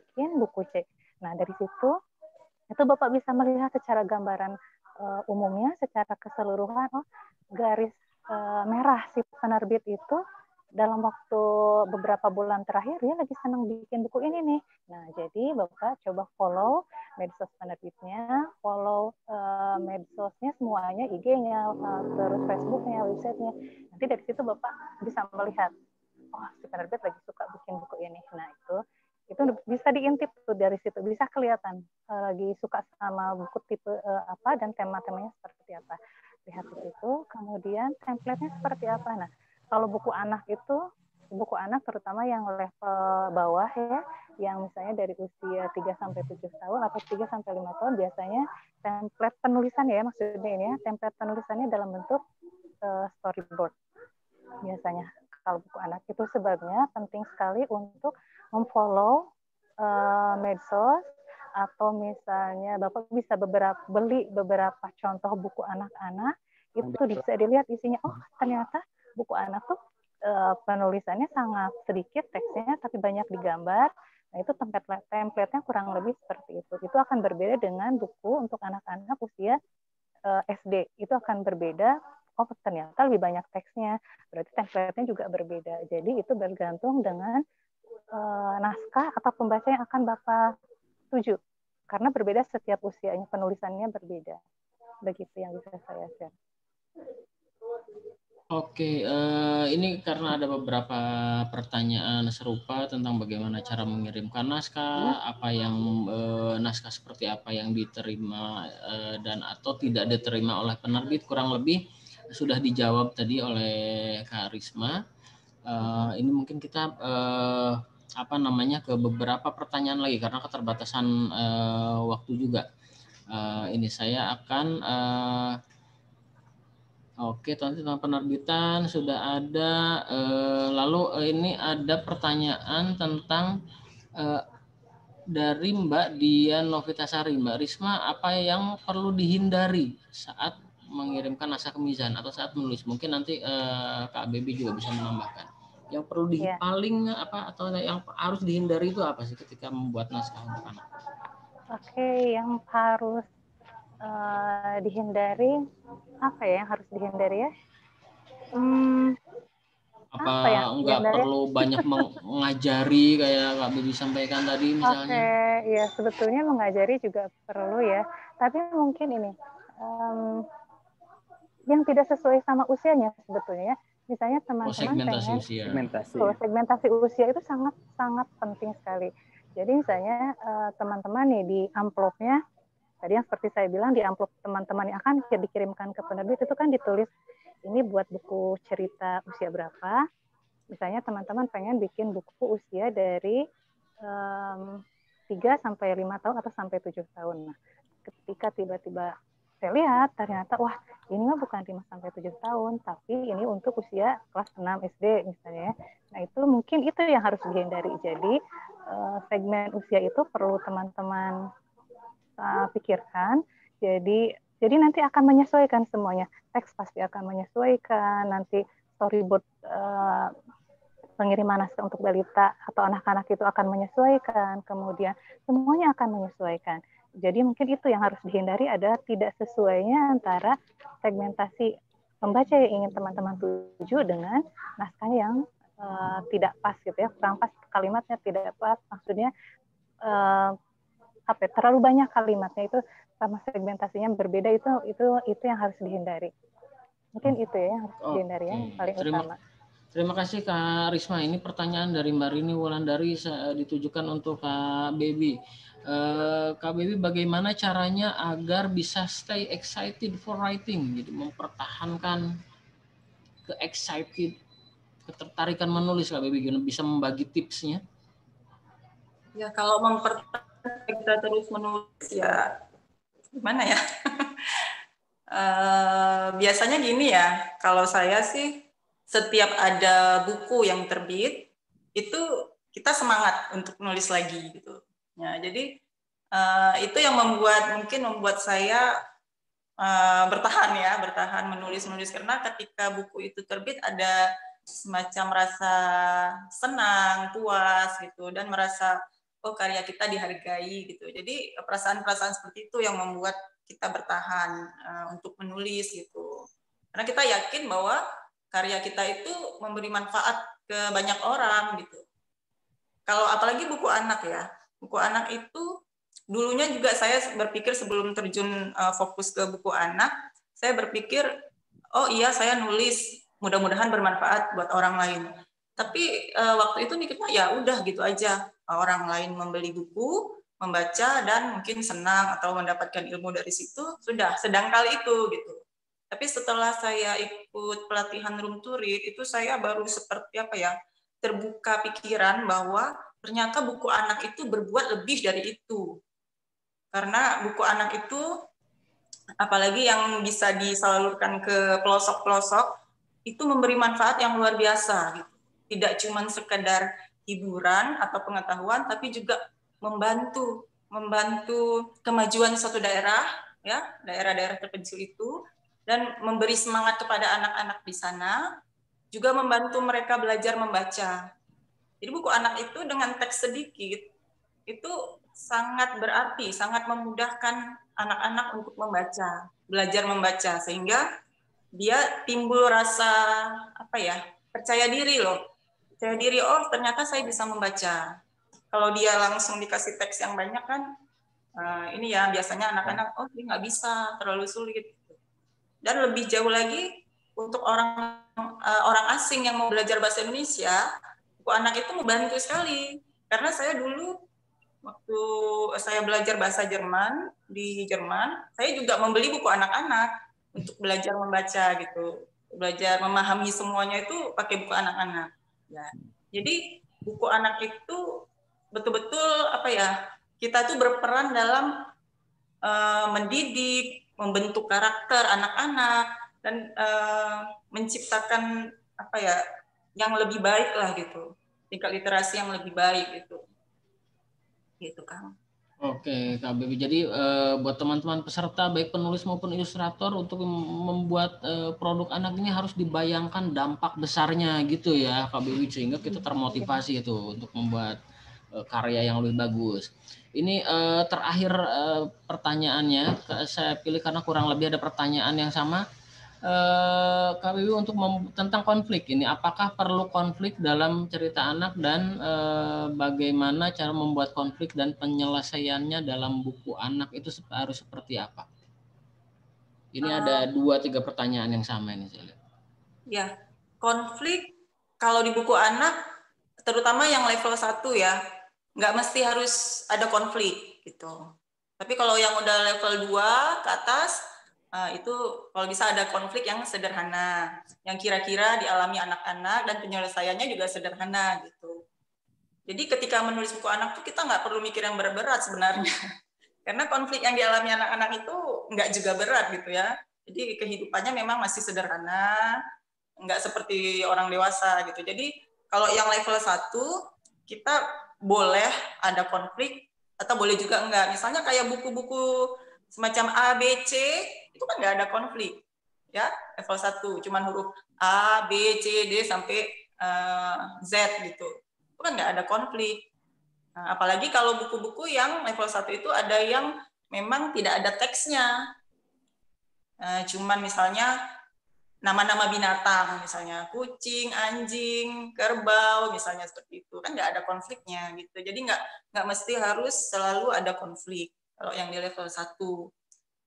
bikin buku C. Nah, dari situ itu Bapak bisa melihat secara gambaran umumnya, secara keseluruhan, oh, garis merah si penerbit itu dalam waktu beberapa bulan terakhir dia lagi senang bikin buku ini nih. Nah, jadi Bapak coba follow medsos penerbitnya, follow medsosnya semuanya, IG-nya, terus Facebook-nya, website-nya. Nanti dari situ Bapak bisa melihat, oh, si penerbit lagi suka bikin buku ini. Nah, itu bisa diintip tuh dari situ, bisa kelihatan lagi suka sama buku tipe apa dan tema-temanya seperti apa. Lihat di situ, kemudian template-nya seperti apa. Nah, kalau buku anak itu, buku anak terutama yang level bawah ya, yang misalnya dari usia 3-7 tahun atau 3-5 tahun, biasanya template penulisan ya, maksudnya ini ya, template penulisannya dalam bentuk storyboard biasanya. Kalau buku anak itu sebabnya penting sekali untuk memfollow medsos, atau misalnya Bapak bisa beli beberapa contoh buku anak-anak itu bisa dilihat isinya, oh ternyata buku anak tuh penulisannya sangat sedikit teksnya tapi banyak digambar. Nah, itu template-nya kurang lebih seperti itu. Itu akan berbeda dengan buku untuk anak-anak usia SD. Itu akan berbeda. Oh, ternyata lebih banyak teksnya. Berarti template-nya juga berbeda. Jadi itu bergantung dengan naskah atau pembaca yang akan Bapak tuju. Karena berbeda setiap usianya, penulisannya berbeda. Begitu yang bisa saya share. Oke, ini karena ada beberapa pertanyaan serupa tentang bagaimana cara mengirimkan naskah, apa yang naskah seperti apa yang diterima dan atau tidak diterima oleh penerbit, kurang lebih sudah dijawab tadi oleh Kak Risma. Ini mungkin kita ke beberapa pertanyaan lagi karena keterbatasan waktu juga. Ini saya akan Oke, tentang penerbitan sudah ada. Lalu ini ada pertanyaan tentang dari Mbak Dian Novitasari. Mbak Risma, apa yang perlu dihindari saat mengirimkan naskah ke Mizan atau saat menulis? Mungkin nanti Kak Bebi juga bisa menambahkan. Yang perlu paling apa atau yang harus dihindari itu apa sih ketika membuat naskah untuk anak? Oke, yang harus dihindari apa ya yang harus dihindari ya? Apa ya, nggak perlu banyak mengajari kayak Kak Bibi sampaikan tadi misalnya? Oke, ya sebetulnya mengajari juga perlu ya. Tapi mungkin ini yang tidak sesuai sama usianya sebetulnya ya. Misalnya teman-teman pengen segmentasi usia itu sangat penting sekali. Jadi misalnya teman-teman nih di amplopnya tadi yang seperti saya bilang di amplop teman-teman yang akan dikirimkan ke penerbit itu kan ditulis ini buat buku cerita usia berapa. Misalnya teman-teman pengen bikin buku usia dari 3 sampai 5 tahun atau sampai 7 tahun. Nah, ketika tiba-tiba saya lihat ternyata wah ini mah bukan 5 sampai 7 tahun tapi ini untuk usia kelas 6 SD misalnya. Nah, itu mungkin itu yang harus dihindari. Jadi segmen usia itu perlu teman-teman pikirkan. Jadi nanti akan menyesuaikan semuanya. Teks pasti akan menyesuaikan, nanti storyboard pengiriman naskah untuk balita atau anak-anak itu akan menyesuaikan, kemudian semuanya akan menyesuaikan. Jadi mungkin itu yang harus dihindari ada tidak sesuainya antara segmentasi pembaca yang ingin teman-teman tuju dengan naskah yang tidak pas gitu ya, kurang pas kalimatnya tidak pas, maksudnya terlalu banyak kalimatnya itu sama segmentasinya berbeda itu yang harus dihindari. Mungkin itu ya yang harus dihindari yang paling utama. Terima kasih Kak Risma. Ini pertanyaan dari Mbak Rini Wulandari ditujukan untuk Kak Bebi. Kak Bebi, bagaimana caranya agar bisa stay excited for writing, jadi mempertahankan ketertarikan menulis, Kak Bebi, bisa membagi tipsnya? Ya kalau mempertahankan kita terus menulis ya gimana ya? Biasanya gini ya, kalau saya sih setiap ada buku yang terbit itu kita semangat untuk nulis lagi gitu. Ya, jadi itu yang membuat saya bertahan menulis karena ketika buku itu terbit ada semacam rasa senang, puas gitu dan merasa oh karya kita dihargai gitu. Jadi perasaan-perasaan seperti itu yang membuat kita bertahan untuk menulis gitu. Karena kita yakin bahwa karya kita itu memberi manfaat ke banyak orang gitu. Kalau apalagi buku anak ya, buku anak itu dulunya juga saya berpikir sebelum terjun fokus ke buku anak, saya berpikir oh iya saya nulis mudah-mudahan bermanfaat buat orang lain. Tapi waktu itu mikirnya ya udah gitu aja, orang lain membeli buku, membaca dan mungkin senang atau mendapatkan ilmu dari situ, sudah sedang kali itu gitu. Tapi setelah saya ikut pelatihan Room to Read itu saya baru seperti terbuka pikiran bahwa ternyata buku anak itu berbuat lebih dari itu. Karena buku anak itu apalagi yang bisa disalurkan ke pelosok-pelosok itu memberi manfaat yang luar biasa gitu. Tidak cuma sekedar hiburan atau pengetahuan tapi juga membantu kemajuan suatu daerah ya, daerah-daerah terpencil itu dan memberi semangat kepada anak-anak di sana, juga membantu mereka belajar membaca. Jadi buku anak itu dengan teks sedikit, itu sangat berarti, sangat memudahkan anak-anak untuk membaca, belajar membaca, sehingga dia timbul rasa percaya diri loh. Percaya diri, oh ternyata saya bisa membaca. Kalau dia langsung dikasih teks yang banyak kan, ini ya biasanya anak-anak, oh dia nggak bisa, terlalu sulit. Dan lebih jauh lagi untuk orang asing yang mau belajar bahasa Indonesia, buku anak itu membantu sekali. Karena saya dulu waktu saya belajar bahasa Jerman di Jerman, saya juga membeli buku anak-anak untuk belajar membaca gitu, belajar memahami semuanya itu pakai buku anak-anak. Ya. Jadi buku anak itu betul-betul kita tuh berperan dalam mendidik, membentuk karakter anak-anak dan menciptakan yang lebih baik lah gitu, tingkat literasi yang lebih baik gitu Kang. Oke, Kak Bebi. Jadi buat teman-teman peserta baik penulis maupun ilustrator untuk membuat produk anak ini harus dibayangkan dampak besarnya gitu ya Kak Bebi, sehingga kita termotivasi itu untuk membuat karya yang lebih bagus. Ini terakhir pertanyaannya saya pilih karena kurang lebih ada pertanyaan yang sama. Kak Wiwi untuk tentang konflik ini, apakah perlu konflik dalam cerita anak dan bagaimana cara membuat konflik dan penyelesaiannya dalam buku anak itu harus seperti apa? Ini ada 2-3 pertanyaan yang sama ini saya lihat. Ya, konflik kalau di buku anak terutama yang level 1 ya, nggak mesti harus ada konflik gitu. Tapi kalau yang udah level 2 ke atas, itu kalau bisa ada konflik yang sederhana, yang kira-kira dialami anak-anak dan penyelesaiannya juga sederhana gitu. Jadi ketika menulis buku anak tuh kita nggak perlu mikir yang berat-berat sebenarnya. Karena konflik yang dialami anak-anak itu nggak juga berat gitu ya. Jadi kehidupannya memang masih sederhana, nggak seperti orang dewasa gitu. Jadi kalau yang level 1, kita boleh ada konflik atau boleh juga enggak. Misalnya kayak buku-buku semacam A, B, C, itu kan nggak ada konflik. Ya, level 1, cuman huruf A, B, C, D, sampai Z gitu. Itu kan nggak ada konflik. Nah, apalagi kalau buku-buku yang level 1 itu ada yang memang tidak ada teksnya. Cuman misalnya nama-nama binatang, misalnya kucing, anjing, kerbau, misalnya seperti itu, kan nggak ada konfliknya gitu. Jadi nggak mesti harus selalu ada konflik kalau yang di level 1.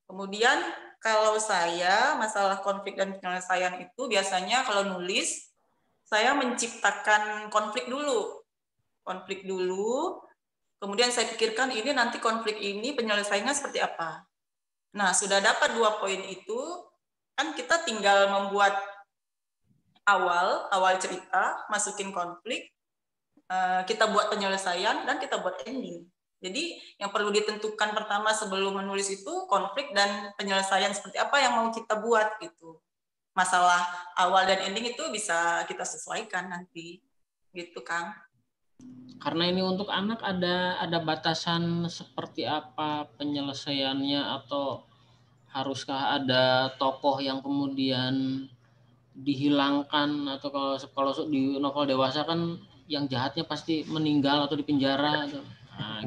Kemudian kalau saya masalah konflik dan penyelesaian itu biasanya kalau nulis saya menciptakan konflik dulu, kemudian saya pikirkan ini nanti konflik ini penyelesaiannya seperti apa. Nah sudah dapat 2 poin itu, kan kita tinggal membuat awal cerita, masukin konflik, kita buat penyelesaian, dan kita buat ending. Jadi yang perlu ditentukan pertama sebelum menulis itu konflik dan penyelesaian seperti apa yang mau kita buat gitu. Masalah awal dan ending itu bisa kita sesuaikan nanti, gitu Kang. Karena ini untuk anak ada batasan seperti apa penyelesaiannya, atau haruskah ada tokoh yang kemudian dihilangkan, atau kalau di novel dewasa kan yang jahatnya pasti meninggal atau dipenjara atau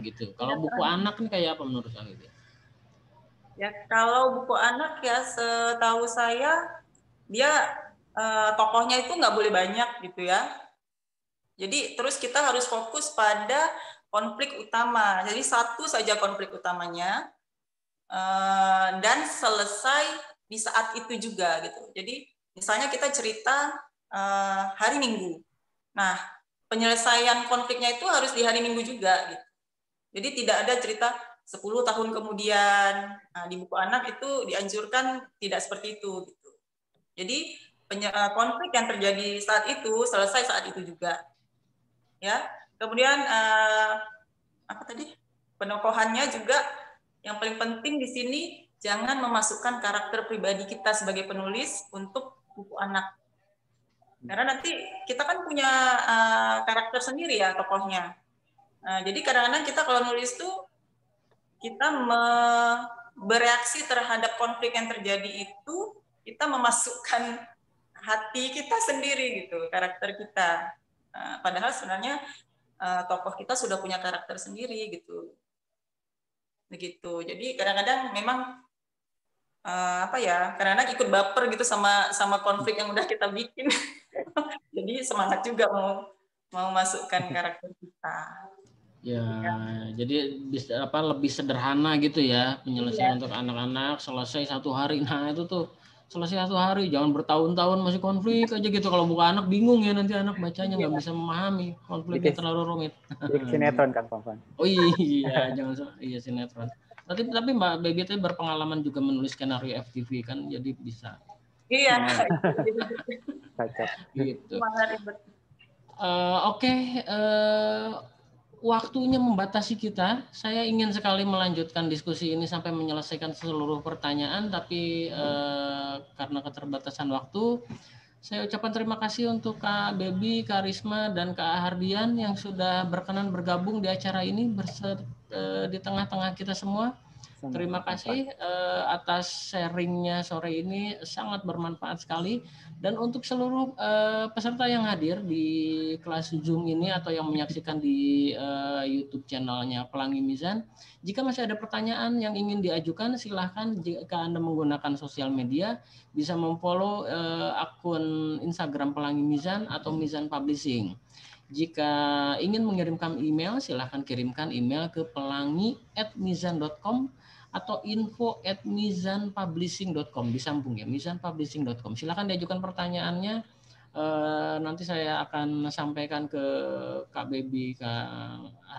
gitu. Kalau buku anak ini kayak apa menurut saya? Ya kalau buku anak ya setahu saya dia tokohnya itu nggak boleh banyak gitu ya. Jadi terus kita harus fokus pada konflik utama. Jadi satu saja konflik utamanya dan selesai di saat itu juga gitu. Jadi misalnya kita cerita hari Minggu. Nah, penyelesaian konfliknya itu harus di hari Minggu juga gitu. Jadi tidak ada cerita 10 tahun kemudian. Nah, di buku anak itu dianjurkan tidak seperti itu gitu. Jadi konflik yang terjadi saat itu selesai saat itu juga. Ya. Kemudian penokohannya juga yang paling penting di sini jangan memasukkan karakter pribadi kita sebagai penulis untuk buku anak. Karena nanti kita kan punya karakter sendiri ya tokohnya. Jadi kadang-kadang kita kalau nulis tuh kita bereaksi terhadap konflik yang terjadi itu kita memasukkan hati kita sendiri gitu, karakter kita. Padahal sebenarnya tokoh kita sudah punya karakter sendiri gitu. Begitu. Jadi kadang-kadang memang kadang-kadang ikut baper gitu sama konflik yang udah kita bikin. Jadi semangat juga mau masukkan karakter kita. Ya, jadi bisa lebih sederhana gitu ya penyelesaian untuk anak-anak, selesai 1 hari. Nah, itu tuh selesai 1 hari, jangan bertahun-tahun masih konflik aja gitu. Kalau bukan anak bingung ya, nanti anak bacanya nggak bisa memahami, konfliknya terlalu rumit. Jadi sinetron Kang Fanfan. Oh iya, jangan sinetron. Tapi Mbak Baby itu berpengalaman juga menulis skenario FTV kan, jadi bisa. Iya. Cocok. Gitu. Oke. Waktunya membatasi kita. Saya ingin sekali melanjutkan diskusi ini sampai menyelesaikan seluruh pertanyaan, tapi karena keterbatasan waktu, saya ucapkan terima kasih untuk Kak Baby, Kak Risma, dan Kak Hardian yang sudah berkenan bergabung di acara ini di tengah-tengah kita semua. Terima kasih atas sharingnya sore ini, sangat bermanfaat sekali. Dan untuk seluruh peserta yang hadir di kelas Zoom ini atau yang menyaksikan di YouTube channelnya Pelangi Mizan, jika masih ada pertanyaan yang ingin diajukan, silahkan jika Anda menggunakan sosial media, bisa memfollow akun Instagram Pelangi Mizan atau Mizan Publishing. Jika ingin mengirimkan email, silahkan kirimkan email ke pelangi@mizan.com atau info@mizanpublishing.com, disambung ya, mizanpublishing.com. Silahkan diajukan pertanyaannya, nanti saya akan sampaikan ke Kak Baby, Kak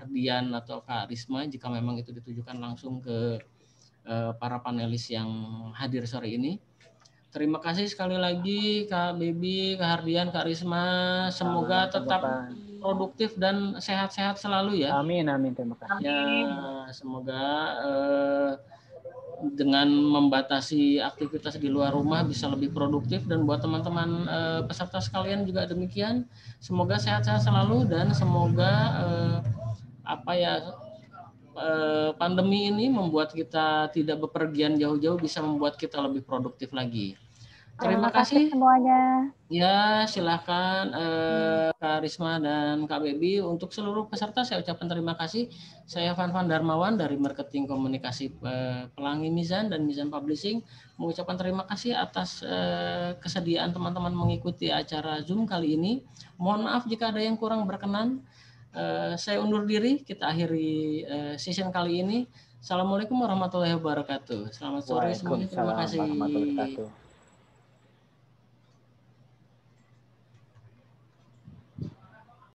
Ardian atau Kak Risma jika memang itu ditujukan langsung ke para panelis yang hadir sore ini. Terima kasih sekali lagi Kak Baby, Kak Hardian, Kak Risma. Semoga tetap produktif dan sehat-sehat selalu ya. Amin, amin. Terima kasih. Ya, semoga dengan membatasi aktivitas di luar rumah bisa lebih produktif, dan buat teman-teman peserta sekalian juga demikian. Semoga sehat-sehat selalu dan semoga pandemi ini membuat kita tidak bepergian jauh-jauh, bisa membuat kita lebih produktif lagi. Terima kasih semuanya. Ya, silahkan Kak Risma dan Kak Baby. Untuk seluruh peserta saya ucapkan terima kasih. Saya Fanfan Darmawan dari Marketing Komunikasi Pelangi Mizan dan Mizan Publishing mengucapkan terima kasih atas kesediaan teman-teman mengikuti acara Zoom kali ini. Mohon maaf jika ada yang kurang berkenan. Saya undur diri, kita akhiri session kali ini. Assalamualaikum warahmatullahi wabarakatuh. Selamat sore semuanya. Terima kasih. Warahmatullahi wabarakatuh.